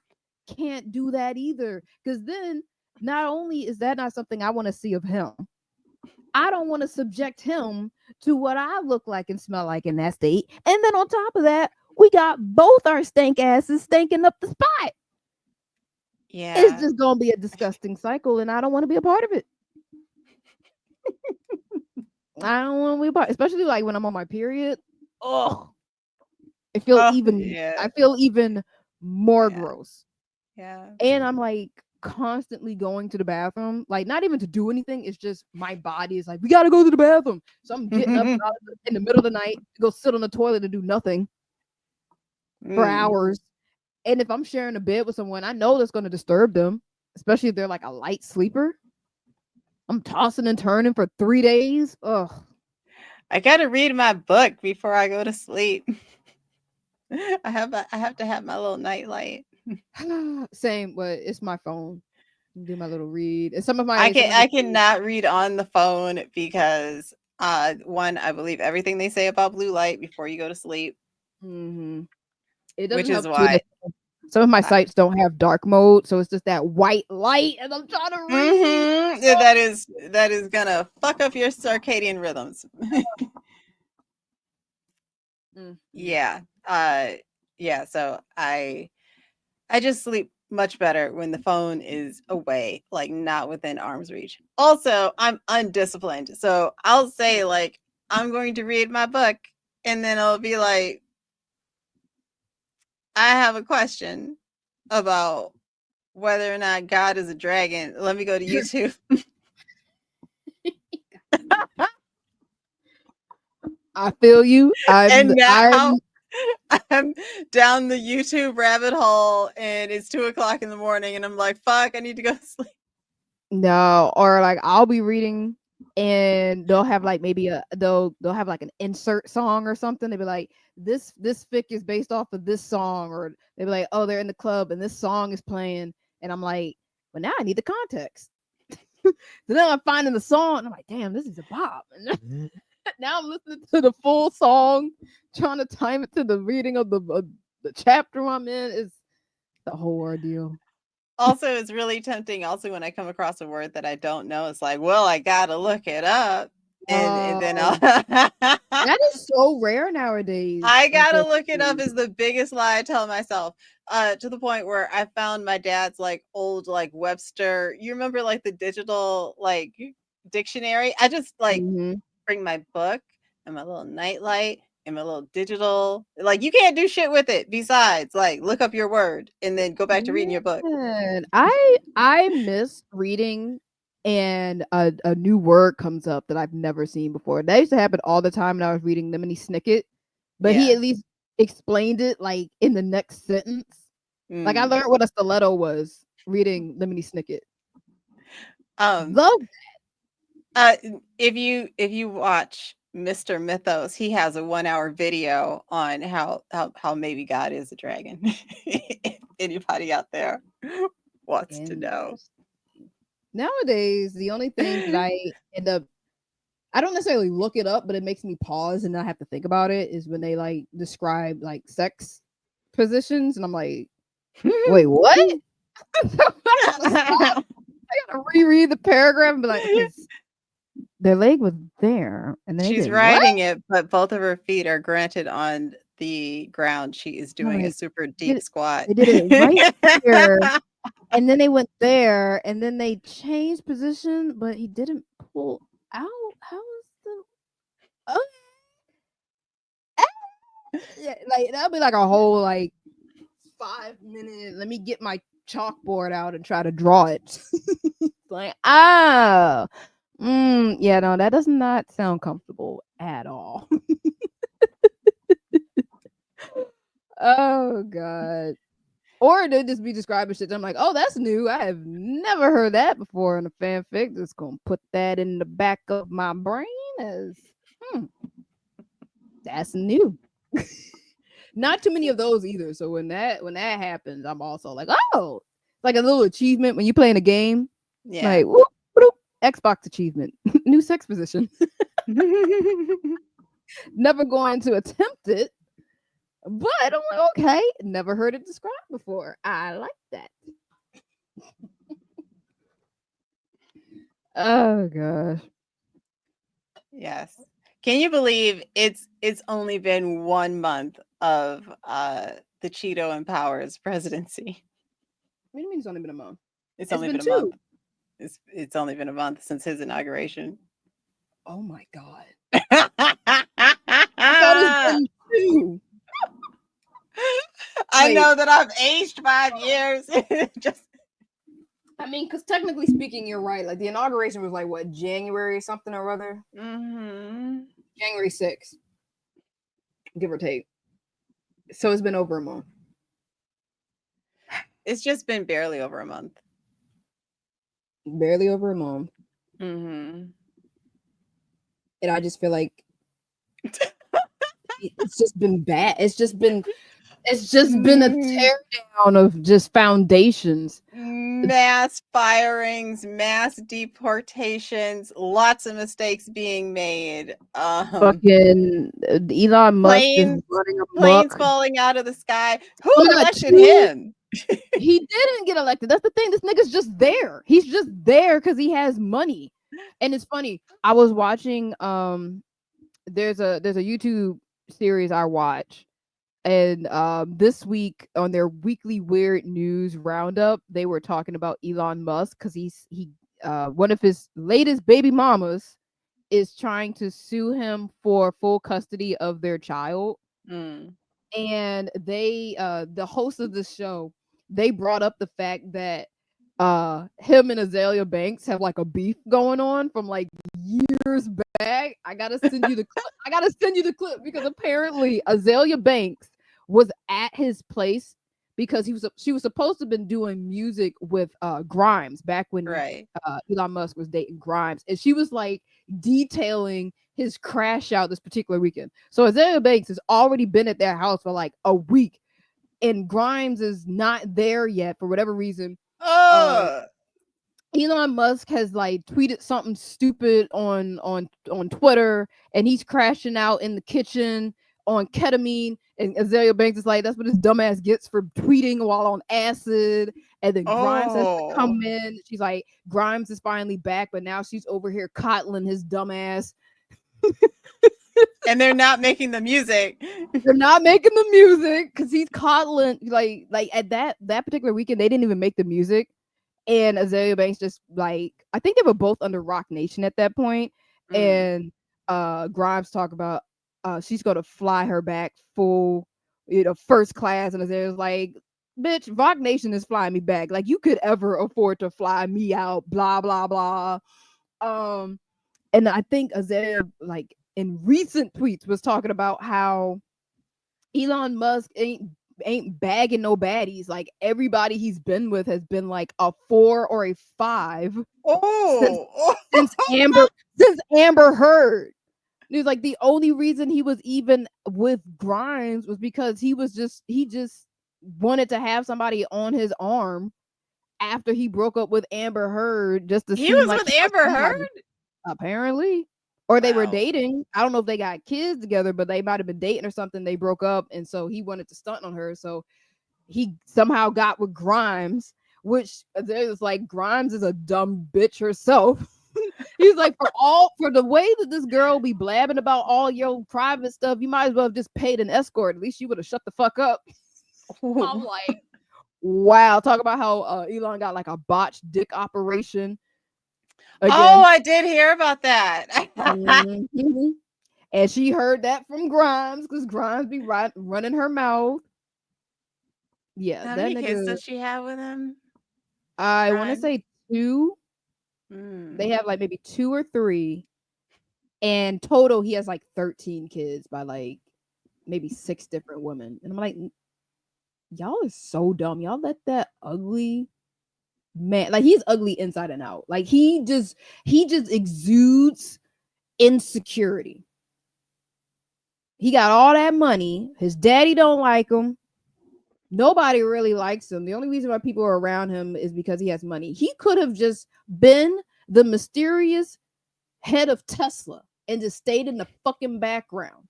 can't do that either. Because then not only is that not something I want to see of him, I don't want to subject him to what I look like and smell like in that state. And then on top of that, we got both our stank asses stinking up the spot. It's Yeah. just gonna be a disgusting cycle, and I don't want to be a part of it. I don't want to be a part, especially like when I'm on my period. Oh, Oh, yeah. I feel even more Yeah. gross. Yeah. And I'm like constantly going to the bathroom, like not even to do anything. It's just my body is like, we gotta go to the bathroom. So I'm getting up in the middle of the night to go sit on the toilet and do nothing for Mm. hours. And if I'm sharing a bed with someone, I know that's gonna disturb them, especially if they're like a light sleeper. I'm tossing and turning for 3 days. Ugh. I gotta read my book before I go to sleep. I have to have my little nightlight. Same, but it's my phone. Do my little read. And some of the I cannot read on the phone because one, I believe everything they say about blue light before you go to sleep, hmm It which doesn't is help too that why some of my I, sites don't have dark mode, so it's just that white light, and I'm trying to read. that is gonna fuck up your circadian rhythms. Mm-hmm. Yeah. Yeah, so I just sleep much better when the phone is away, like not within arm's reach. Also, I'm undisciplined. So I'll say like I'm going to read my book and then I'll be like I have a question about whether or not God is a dragon. Let me go to YouTube. I feel you. And now I'm I'm down the YouTube rabbit hole and it's 2 o'clock in the morning and I'm like, fuck, I need to go to sleep. No, or like I'll be reading and they'll have like maybe they'll have like an insert song or something. They'll be like, this fic is based off of this song, or they'll be like, oh, they're in the club and this song is playing, and I'm like, well, now I need the context. So then I'm finding the song and I'm like, damn, this is a bop. And now I'm listening to the full song, trying to time it to the reading of the chapter I'm in. Is the whole ordeal. Also, it's really tempting also when I come across a word that I don't know. It's like, well, I gotta look it up. And then Oh, I'll that is so rare nowadays, I gotta look it up unfortunately. is the biggest lie I tell myself. To the point where I found my dad's like old like Webster. You remember like the digital like dictionary? I just like Mhm. bring my book and my little nightlight and my little digital. Like you can't do shit with it besides like look up your word and then go back to reading your book. Man, I miss reading and a new word comes up that I've never seen before. That used to happen all the time when I was reading Lemony Snicket, but he Yeah. at least explained it like in the next sentence. Like I Mm. learned what a stiletto was reading Lemony Snicket. Um, Love. uh, if you watch Mr. Mythos, he has a 1 hour video on how maybe God is a dragon. If anybody out there wants to know. Interesting. Nowadays, the only things that I end up I don't necessarily look it up, but it makes me pause and not have to think about it is when they like describe like sex positions, and I'm like, wait, what? I gotta stop. I gotta reread the paragraph and be like, okay, their leg was there, and then they She's did what? riding it, but both of her feet are granted on the ground. She is I'm doing a like, super did deep it, squat. they did it right here, and then they went there, and then they changed position, but he didn't pull out. How was the? Oh, yeah, like that'll be like a whole like 5 minute. Let me get my chalkboard out and try to draw it. Like, oh, yeah, no, that does not sound comfortable at all. Oh god. Or they just be describing shit. I'm like, oh, that's new. I have never heard that before in a fanfic. Just gonna put that in the back of my brain as that's new. Not too many of those either. So when that happens, I'm also like, oh, like a little achievement when you play in a game. Yeah. Like, whoop, whoop, Xbox achievement, new sex position. Never going to attempt it, but I'm like, okay, never heard it described before. I like that. Oh gosh. Yes. Can you believe it's only been 1 month of the Cheeto Empowers presidency? What do you mean it's only been a month? It's It's only been been a month. two. It's only been a month since his inauguration. Oh my god. I thought it's I been two. Wait, know that I've aged 5 years. Just I mean, because technically speaking, you're right. Like the inauguration was like what, January something or other? hmm January 6th, give or take. So it's been over a month. It's just been barely over a month. Barely over a month. hmm And I just feel like It's just been bad. It's just been a Mm, tear down of just foundations. mass firings, mass deportations, lots of mistakes being made. Fucking Elon Musk just Planes running planes amok. falling out of the sky. Who Oh my god, elected two. him? He didn't get elected. That's the thing. This nigga's just there. He's just there because he has money. And it's funny. I was watching there's a YouTube series I watch. And this week on their weekly weird news roundup, they were talking about Elon Musk because he one of his latest baby mamas is trying to sue him for full custody of their child. Mm. And they the host of the show, they brought up the fact that him and Azalea Banks have like a beef going on from like years back. I gotta send you the clip because apparently Azalea Banks was at his place because she was supposed to have been doing music with Grimes back when Right. Elon Musk was dating Grimes, and she was like detailing his crash out this particular weekend. So Azalea Banks has already been at their house for like a week, and Grimes is not there yet for whatever reason. Uh, Oh, Elon Musk has like tweeted something stupid on Twitter, and he's crashing out in the kitchen on ketamine. And Azalea Banks is like, that's what his dumbass gets for tweeting while on acid. And then Grimes has to oh. come in. She's like, Grimes is finally back, but now she's over here coddling his dumbass. And they're not making the music. They're not making the music because he's coddling. Like at that particular weekend, they didn't even make the music. And Azalea Banks just like, I think they were both under Rock Nation at that point. Mm. And Grimes talk about she's gonna fly her back full, first class, and Azalea's like, bitch, Rock Nation is flying me back. Like you could ever afford to fly me out, blah blah blah. Um and I think Azalea like in recent tweets was talking about how Elon Musk ain't bagging no baddies. Like everybody he's been with has been like a 4 or a 5 since Oh. since Amber since Amber Heard. He was like the only reason he was even with Grimes was because he just wanted to have somebody on his arm after he broke up with Amber Heard just to He seem was like with he was Amber somebody. Heard? Apparently. Or they were Wow. dating. I don't know if they got kids together, but they might have been dating or something. They broke up, and so he wanted to stunt on her. So he somehow got with Grimes, which there's like Grimes is a dumb bitch herself. He's like, for the way that this girl be blabbing about all your private stuff, you might as well have just paid an escort. At least you would have shut the fuck up. I'm like, wow. Talk about how Elon got like a botched dick operation Oh, again. I did hear about that. Mhm. And she heard that from Grimes because Grimes be running her mouth. Yeah, How that many kids nigga. does she have with him? I want to Grimes? say two. They Mm. have like maybe two or three, and total he has like 13 kids by like maybe six different women. And I'm like, y'all are so dumb. Y'all let that ugly man, like he's ugly inside and out. Like he just exudes insecurity. He got all that money. His daddy don't like him. Nobody really likes him. The only reason why people are around him is because he has money. He could have just been the mysterious head of Tesla and just stayed in the fucking background.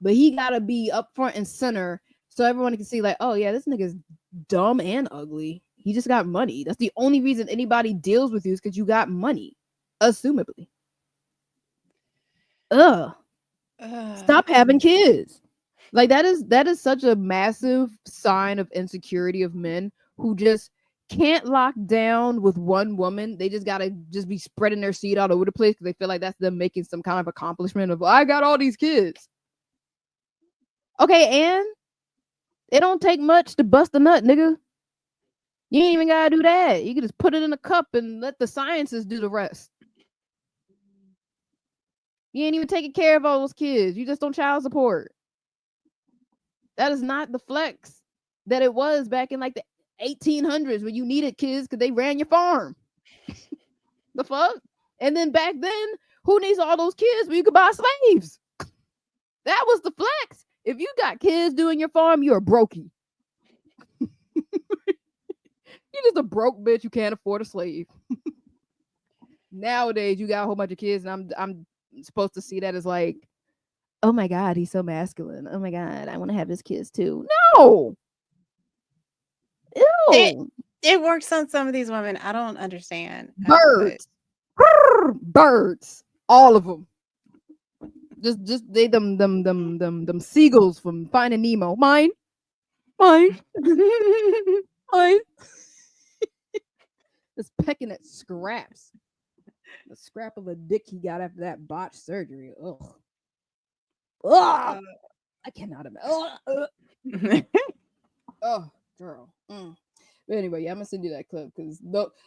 But he gotta be up front and center so everyone can see, like, oh yeah, this nigga's dumb and ugly. He just got money. That's the only reason anybody deals with you is because you got money, assumably. Ugh. Ugh. Stop having kids. Like that is such a massive sign of insecurity of men who just can't lock down with one woman. They just gotta just be spreading their seed all over the place because they feel like that's them making some kind of accomplishment of I got all these kids. Okay, and it don't take much to bust a nut, nigga. You ain't even gotta do that. You can just put it in a cup and let the sciences do the rest. You ain't even taking care of all those kids. You just on child support. That is not the flex that it was back in like the 1800s when you needed kids because they ran your farm. The fuck? And then back then, who needs all those kids when you could buy slaves? That was the flex. If you got kids doing your farm, you're a brokey. You're just a broke bitch. You can't afford a slave. Nowadays, you got a whole bunch of kids, and I'm supposed to see that as like, oh my god, he's so masculine. Oh my god, I want to have his kids too. No, It ew, it works on some of these women. I don't understand. But birds, birds, all of them. Just they them seagulls from Finding Nemo. Mine, mine, mine. Just pecking at scraps. The scrap of a dick he got after that botched surgery. Ugh. Ugh. I cannot imagine. Oh, girl. But anyway, yeah, I'm gonna send you that clip because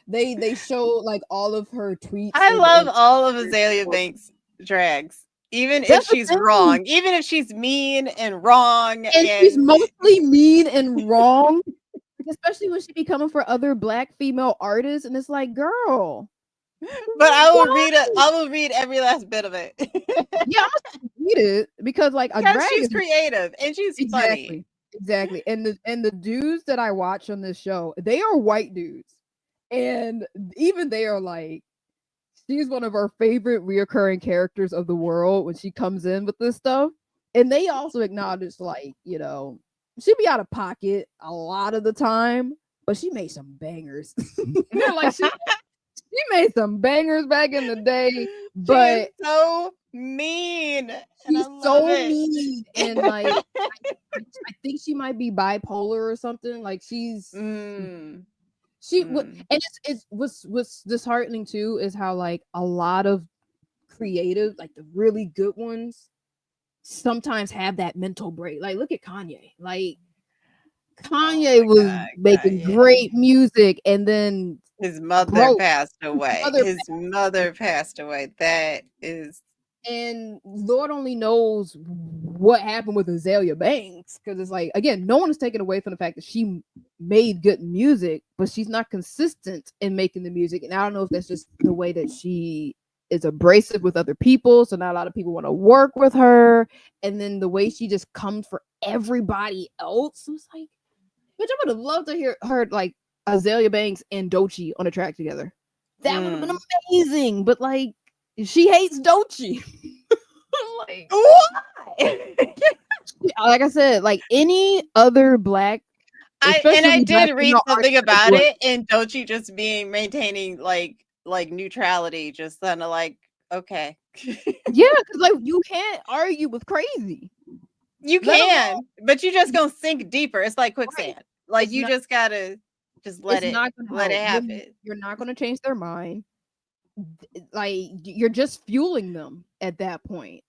they show like all of her tweets. I and, love and all of Azalea Banks' drags. Even if that's the she's thing. wrong, even if she's mean and wrong, And she's and mostly mean and wrong, especially when she be coming for other black female artists, and it's like, girl. but I will read it. I will read every last bit of it. Yeah, I'm gonna read it because like a Because drag she's is creative and she's funny. exactly. And the dudes that I watch on this show, they are white dudes, and even they are like, she's one of our favorite reoccurring characters of the world when she comes in with this stuff. And they also acknowledge, like, you know, she be out of pocket a lot of the time, but she made some bangers. Like she made some bangers back in the day, She is but so mean, and I she's love so it. mean. And like I think she might be bipolar or something. Like she's she and it's what's disheartening too is how like a lot of creative, like the really good ones, sometimes have that mental break. Like look at Kanye. Like Oh Kanye my was God, making Kanye. great music and then His mother broke. passed His away. mother His mother passed away. That is and Lord only knows what happened with Azalea Banks because it's like again, no one is taken away from the fact that she made good music, but she's not consistent in making the music. And I don't know if that's just the way that she is abrasive with other people, so not a lot of people want to work with her. And then the way she just comes for everybody else, it's like, bitch, I would have loved to hear her like Azalea Banks and Doechii on a track together. That would have been amazing. But like, she hates Doechii. Like, why. like I said, like any other black, I especially black did read female something artist about would. it, and Doechii just being maintaining like neutrality, just kind of like okay. Yeah, because like you can't argue with crazy. You Let alone can, but you just gonna sink deeper. It's like right. quicksand. Like It's you not. just gotta just It's not gonna let it help. happen. You're not gonna change their mind. Like you're just fueling them at that point.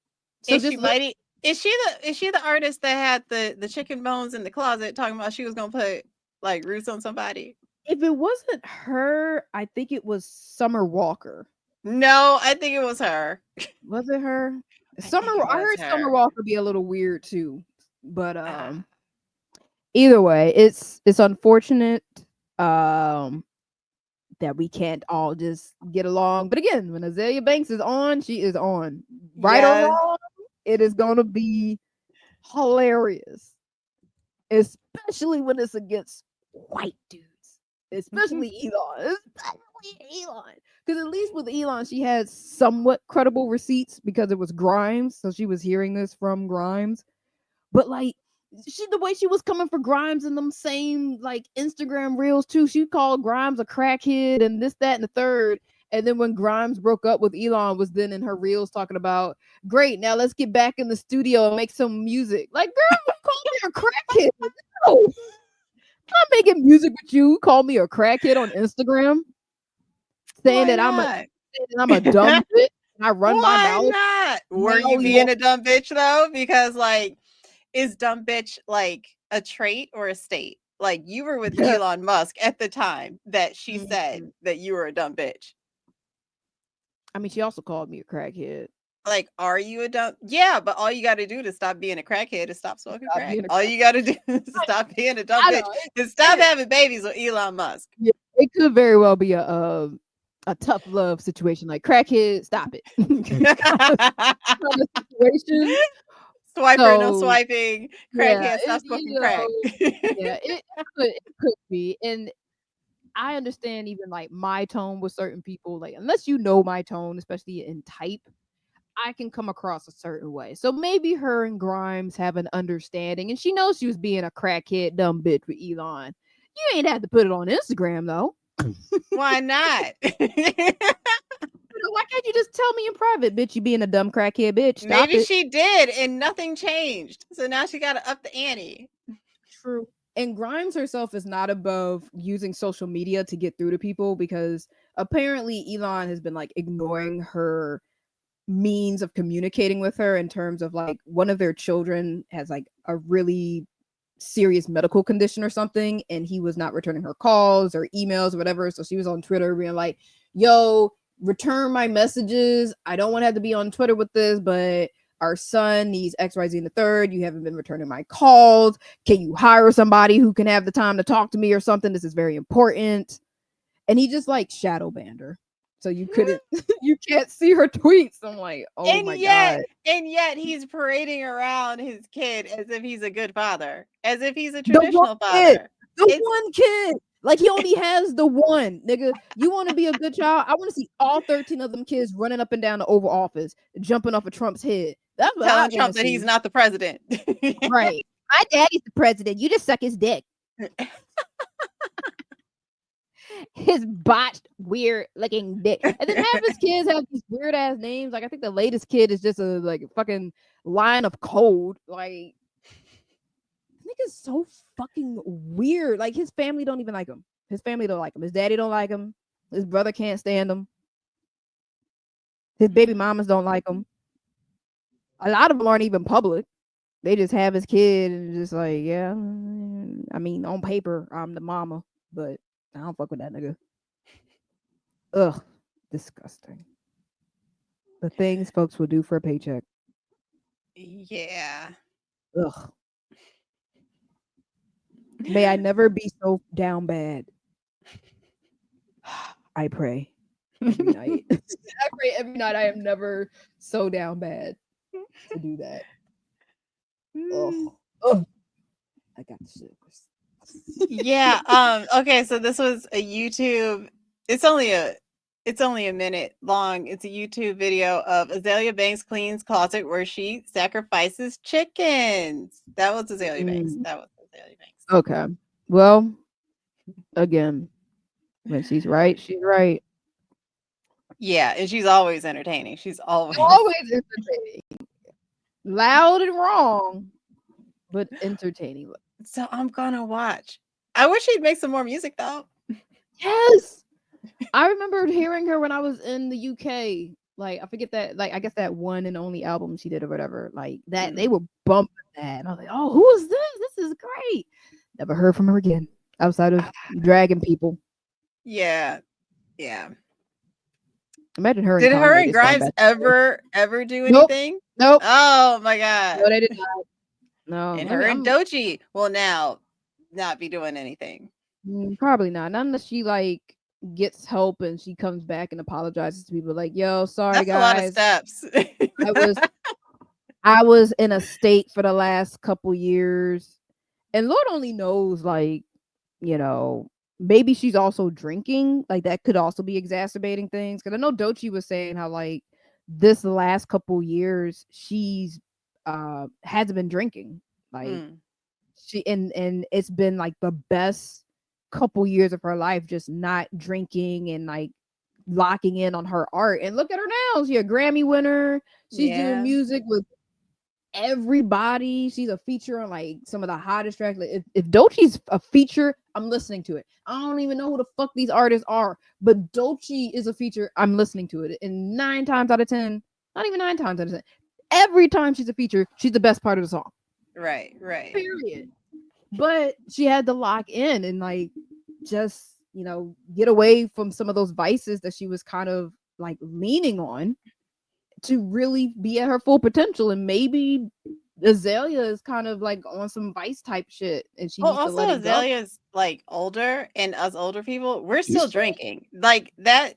So Is she just let. mighty? Is she the artist that had the chicken bones in the closet talking about she was gonna put like roots on somebody? If it wasn't her, I think it was Summer Walker. No, I think it was her. Was it her? I think it I was heard Summer her. Walker be a little weird too. But Ah, either way, it's unfortunate um that we can't all just get along. But again, when Azalea Banks is on, she is on. Right or yes. wrong, it is gonna be hilarious. Especially when it's against white dudes. Especially Elon. Especially Elon. Because at least with Elon, she had somewhat credible receipts because it was Grimes. So she was hearing this from Grimes. But like the way she was coming for Grimes in them same like Instagram reels too. She called Grimes a crackhead and this, that, and the third. And then when Grimes broke up with Elon, was then in her reels talking about, great, now let's get back in the studio and make some music. Like, girl, you called me a crackhead. No, I'm not making music with you. Call me a crackhead on Instagram, saying Why that not? I'm a dumb bitch and I run my Why mouth. not? Were Now you you being want a dumb bitch though? Because like, is dumb bitch like a trait or a state? Like you were with Elon Musk at the time that she said Mhm. that you were a dumb bitch. I mean, she also called me a crackhead. Like, are you a dumb? Yeah, but all you got to do to stop being a crackhead is stop smoking Stop crack. being a All you got to do is stop being a dumb I bitch know. and stop having babies with Elon Musk. Yeah, it could very well be a tough love situation, like crackhead, stop it, kind of situation. Swiper, no So swiping. Craig yeah, can't stop smoking crack. yeah, it could be, and I understand even like my tone with certain people, like unless you know my tone, especially in type, I can come across a certain way. So maybe her and Grimes have an understanding, and she knows she was being a crackhead dumb bitch with Elon. You ain't had to put it on Instagram though. Why not? Why can't you just tell me in private, bitch? You being a dumb crackhead bitch. Stop Maybe it. she did and nothing changed. So now she got to up the ante. True. And Grimes herself is not above using social media to get through to people because apparently Elon has been like ignoring her means of communicating with her in terms of like one of their children has like a really serious medical condition or something and he was not returning her calls or emails or whatever, so she was on Twitter being like, yo, return my messages, I don't want to have to be on Twitter with this, but our son needs XYZ in the third, you haven't been returning my calls, can you hire somebody who can have the time to talk to me or something, this is very important. And he just like shadow banned her, so you couldn't you can't see her tweets. I'm like, oh And my god, yet he's parading around his kid as if he's a good father, as if he's a the one traditional kid, father. the It's one kid, like he only has the one. Nigga, you want to be a good child, I want to see all 13 of them kids running up and down the Oval Office jumping off of Trump's head. That's what I telling want to Trump that he's see. not the president. Right, my daddy's the president, you just suck his dick. His botched, weird looking dick. And then half his kids have these weird ass names. Like I think the latest kid is just a like fucking line of code. Like nigga's so fucking weird. Like his family don't even like him. His family don't like him. His daddy don't like him. His brother can't stand him. His baby mamas don't like him. A lot of them aren't even public. They just have his kid and just like, yeah. I mean, on paper, I'm the mama, but I don't fuck with that nigga. Ugh, disgusting. The things folks will do for a paycheck. Yeah. Ugh. May I never be so down bad. I pray every night. I pray every night I am never so down bad to do that. Mm. Ugh. Ugh. I got the shivers. Yeah. Okay, so this was a YouTube. It's only a minute long. It's a YouTube video of Azalea Banks cleans closet where she sacrifices chickens. That was Azalea Banks. Mm, That was Azalea Banks. okay. Well, again, when she's right, she's right. Yeah, and she's always entertaining. She's always Always entertaining. Loud and wrong, but entertaining. so I'm gonna watch. I wish she'd make some more music though. Yes. I remember hearing her when I was in the UK. Like I forget that, like I guess that one and only album she did or whatever. Like that they were bumping that. And I was like, oh, who is this? This is great. Never heard from her again outside of dragging people. Yeah. Yeah. Imagine her and Did her Kanye and just going Grimes back. ever do Nope. anything? Nope. Oh my No, god. they did not. No. And I her mean, and Dochi will now not be doing anything. probably not. Not unless she like gets help and she comes back and apologizes to people like, yo, sorry That's a lot of guys. steps. I was I was in a state for the last couple years. And Lord only knows, like, you know, maybe she's also drinking. Like that could also be exacerbating things. Cause I know Dochi was saying how like this last couple years she's hasn't been drinking. Like Mm. she and it's been like the best couple years of her life just not drinking and like locking in on her art. And look at her now. She's a Grammy winner. She's doing Yeah. music with everybody. She's a feature on like some of the hottest tracks. Like, if Dochi's a feature, I'm listening to it. I don't even know who the fuck these artists are, but Dochi is a feature. I'm listening to it. And 9 times out of 10, not even 9 times out of 10, every time she's a feature, she's the best part of the song. Right. Period. But she had to lock in and like just get away from some of those vices that she was kind of like leaning on to really be at her full potential. And maybe Azalea is kind of like on some vice type shit and she Well, needs to let also it go. Azalea's like older, and us older people, we're still drinking. Like that.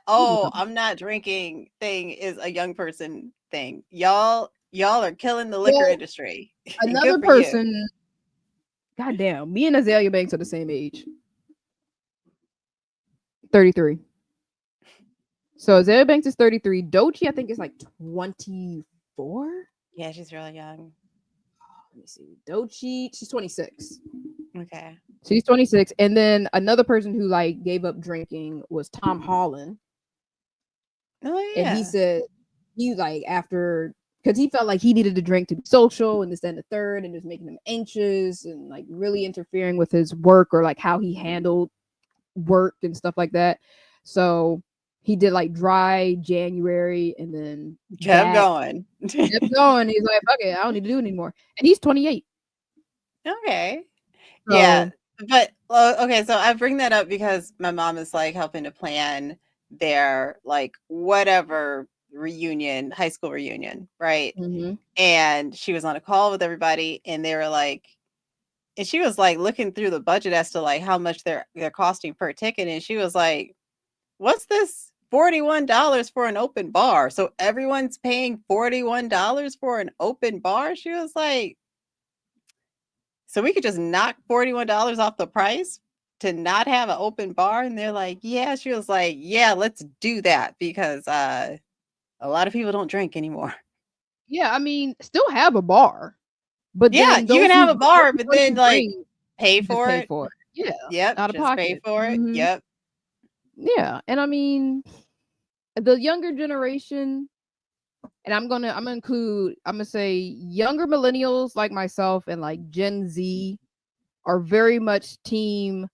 Oh, I'm not drinking thing is a young person thing. Y'all Y'all are killing the liquor Well, industry. another Good for you. person. Goddamn, me and Azalea Banks are the same age. 33. So Azalea Banks is 33. Dochi, I think, is like 24. Yeah, she's really young. Let me see. Dochi, she's 26. Okay. She's 26. And then another person who like gave up drinking was Tom Holland. Oh And he yeah. said he like after because he felt like he needed to drink to be social and this, then the third, and it was making him anxious and like really interfering with his work or like how he handled work and stuff like that. So he did like dry January and then Kept back going. kept going. He's like, fuck it, I don't need to do it anymore. And he's 28. Okay. Yeah. So But okay, so I bring that up because my mom is like helping to plan their like whatever reunion, high school reunion, right? mhm. And she was on a call with everybody and they were like and she was like looking through the budget as to like how much they're costing per ticket and she was like, "What's this $41 for an open bar?" So everyone's paying $41 for an open bar? She was like, "So we could just knock $41 off the price to not have an open bar?" And they're like, "Yeah." She was like, "Yeah, let's do that because a lot of people don't drink anymore." Yeah, I mean, still have a bar, but Yeah, then you can those have a those bar, who but want to then like drink pay just for pay it. for it. Yeah, Yep, out of just pay pocket. for it. Mhm. Yep. Yeah, and I mean, the younger generation, and I'm gonna say younger millennials like myself and like Gen Z are very much team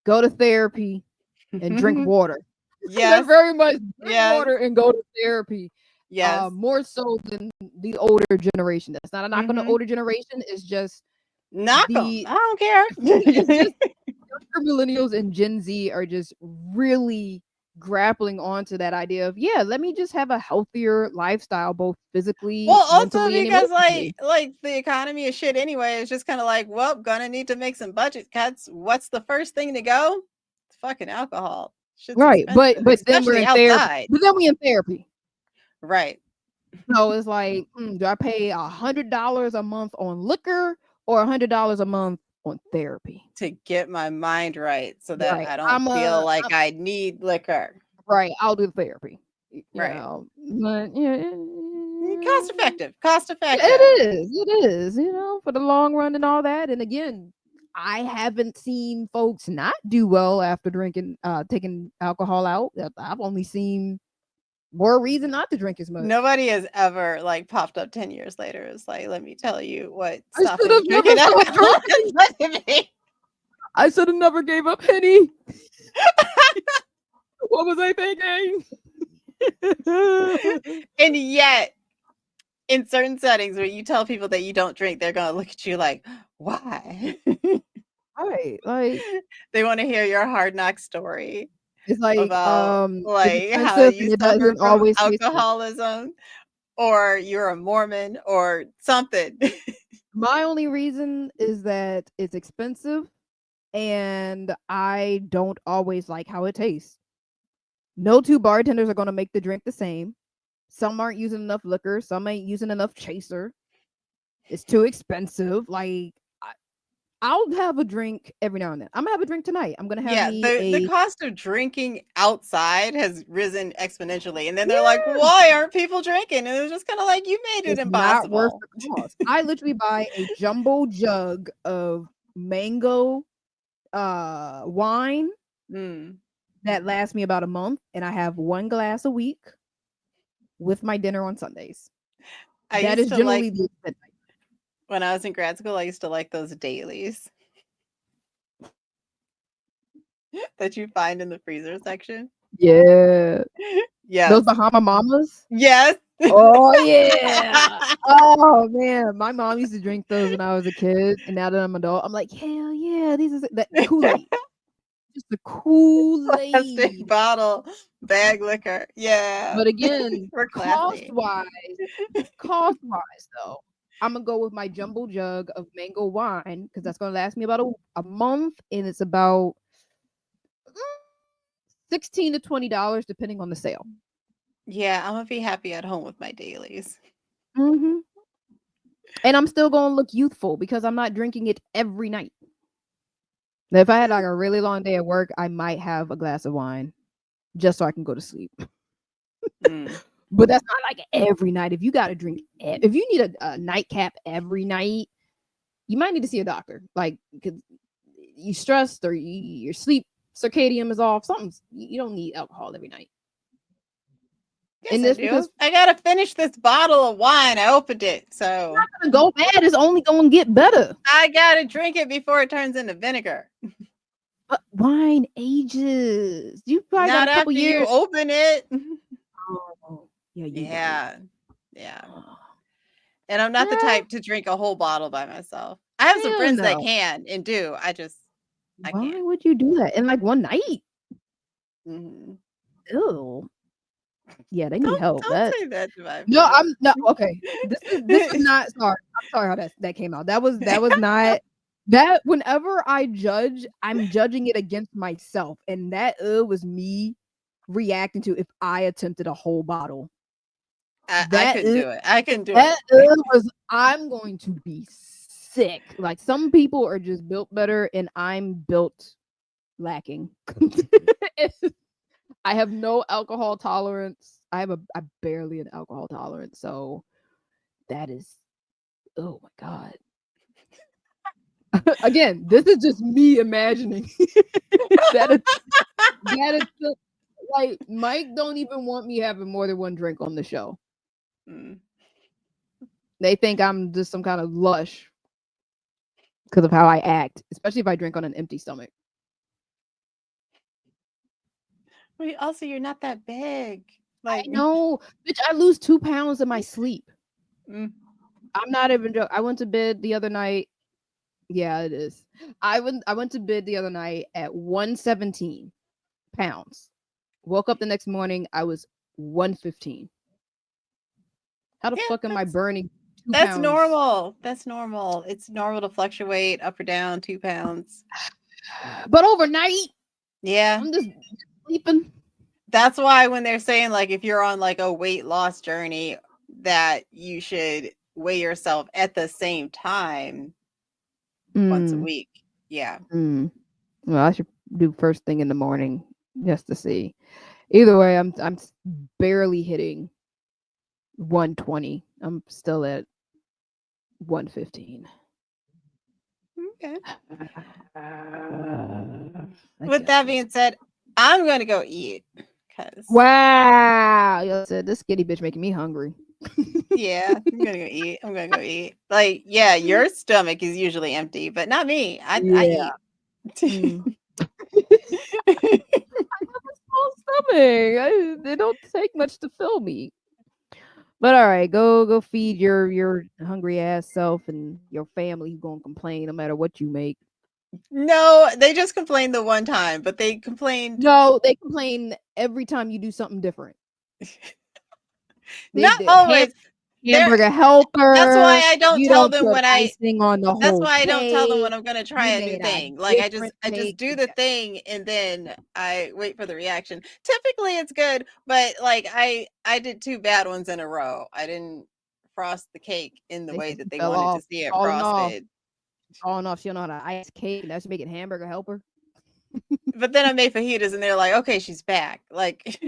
go to therapy and drink water. They're Yes. very much drink Yes. water and go to therapy. Yes. More so than the older generation. That's not a knock on the Mhm. older generation. It's just Knock them. the I don't care. it's just younger millennials and Gen Z are just really grappling onto that idea of let me just have a healthier lifestyle both Well, physically, also mentally, and because emotionally. like the economy is shit anyway. It's just kind of like, well, gonna need to make some budget cuts. What's the first thing to go? It's fucking alcohol. Shit's Right, but expensive, then we're especially in therapy. outside. But then we in therapy. Right. So it's like, do I pay $100 a month on liquor or $100 a month on therapy? To get my mind right so that Right. I don't feel like I'm I need liquor. right. I'll do the therapy. Right. But yeah, Cost effective. Cost effective. it is, for the long run and all that. And again, I haven't seen folks not do well after taking alcohol out. I've only seen more reason not to drink as much. Nobody has ever like popped up 10 years later. It's like, let me tell you what I should stopping have never drinking stopped alcohol drinking. has done to me. I should have never gave up Henny. What was I thinking? And yet, in certain settings where you tell people that you don't drink, they're gonna look at you like, why? Right, like They want to hear your hard knock story it's like about it's like how expensive you and it suffer doesn't from always taste good. alcoholism or you're a Mormon or something. My only reason is that it's expensive and I don't always like how it tastes. No two bartenders are going to make the drink the same. Some aren't using enough liquor, some ain't using enough chaser. It's too expensive. Like I'll have a drink every now and then. I'm gonna have a drink tonight. I'm gonna have Yeah, me the a cost of drinking outside has risen exponentially. And then they're like, yeah. why aren't people drinking? And it's just kind of like, you made it It's not worth impossible. the cost. I literally buy a jumbo jug of mango wine Mm. that lasts me about a month, and I have one glass a week with my dinner on Sundays. I That used is to like, generally the extent. when I was in grad school, I used to like those dailies that you find in the freezer section. Yeah. Those Yes. Bahama Mamas. Yes. Oh yeah. Oh man, my mom used to drink those when I was a kid, and now that I'm an adult, I'm like, hell yeah, these are that Kool-Aid. Just the Plastic Kool-Aid. bottle, bag liquor. Yeah. But again, We're classy. cost wise though, I'm gonna go with my jumbo jug of mango wine because that's gonna last me about a month, and it's about $16 to $20 depending on the sale. Yeah, I'm gonna be happy at home with my dailies. Hmm. And I'm still gonna look youthful because I'm not drinking it every night. Now, if I had like a really long day at work, I might have a glass of wine just so I can go to sleep. Mm. But that's not like every night. If you got to drink, if you need a nightcap every night, you might need to see a doctor. Like, because you stressed or your sleep circadian is off. Something's you don't need alcohol every night. Yes, And I this do. because I gotta finish this bottle of wine. I opened it, so it's not gonna go bad. It's only gonna get better. I gotta drink it before it turns into vinegar. But wine ages. You probably got a Not couple after you years. open it. Oh, yeah, you right. Yeah, yeah. Oh, And I'm not the yeah, type to drink a whole bottle by myself. I have some hell friends that no. can and do. I Why can't. would you do that in like one night? Mhm. Ew. Yeah, they need help. Don't That say that to my no, friends. I'm no okay. This is not sorry. I'm sorry how that came out. That was not that whenever I judge, I'm judging it against myself. And that was me reacting to if I attempted a whole bottle. I That couldn't is do it. I couldn't do that it. was I'm going to be sick. Like some people are just built better and I'm built lacking. I have no alcohol tolerance. I barely an alcohol tolerance. So that is oh my god. Again, this is just me imagining that is that is the, like Mike don't even want me having more than one drink on the show. Mm. They think I'm just some kind of lush because of how I act, especially if I drink on an empty stomach. Well, also, you're not that big. I Like, know, bitch. I lose 2 pounds in my sleep. mm, I'm not even joking. I went to bed the other night. Yeah, it is. I went to bed the other night at 117 pounds. Woke up the next morning, I was 115. How the yeah, fuck am I burning two that's pounds? normal. That's normal. It's normal to fluctuate up or down 2 pounds. But overnight, Yeah. I'm just sleeping. That's why when they're saying, like, if you're on like a weight loss journey, that you should weigh yourself at the same time once a Mm, week. Yeah. mm. Well, I should do first thing in the morning just to see. Either way, I'm barely hitting 120. I'm still at 115. Okay. I With guess that that's being said, I'm going to go eat because, wow. Yo said this skinny bitch making me hungry. yeah, I'm going to go eat. I'm going to go eat. Like, yeah, your stomach is usually empty, but not me. I Yeah. eat. Mm. I have a small stomach. They don't take much to fill me. But all right, go feed your hungry ass self and your family who gonna complain no matter what you make. No, they just complained the one time, but they complained No, they complain every time you do something different. They not do always. They're hamburger That's why helper. I don't You tell don't them put when I icing on the that's whole why I don't tell them when cake. I'm gonna try You a new made a thing. Like, different I just cake. do the Yeah. thing and then I wait for the reaction. Typically it's good, but like I did 2 bad ones in a row. I didn't frost the cake in the They way said that she they fell wanted to off, see it falling off, frosted. falling off. She don't know how to ice cake. Now she's making hamburger helper. But then I made fajitas and they're like, "Okay, she's back." Like,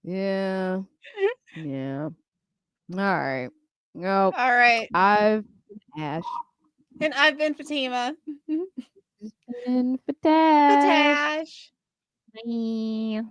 Yeah. Yeah. All right. No, all right. I've Ash. And I've been Fatima. This has been Fatash. Fatash. Bye.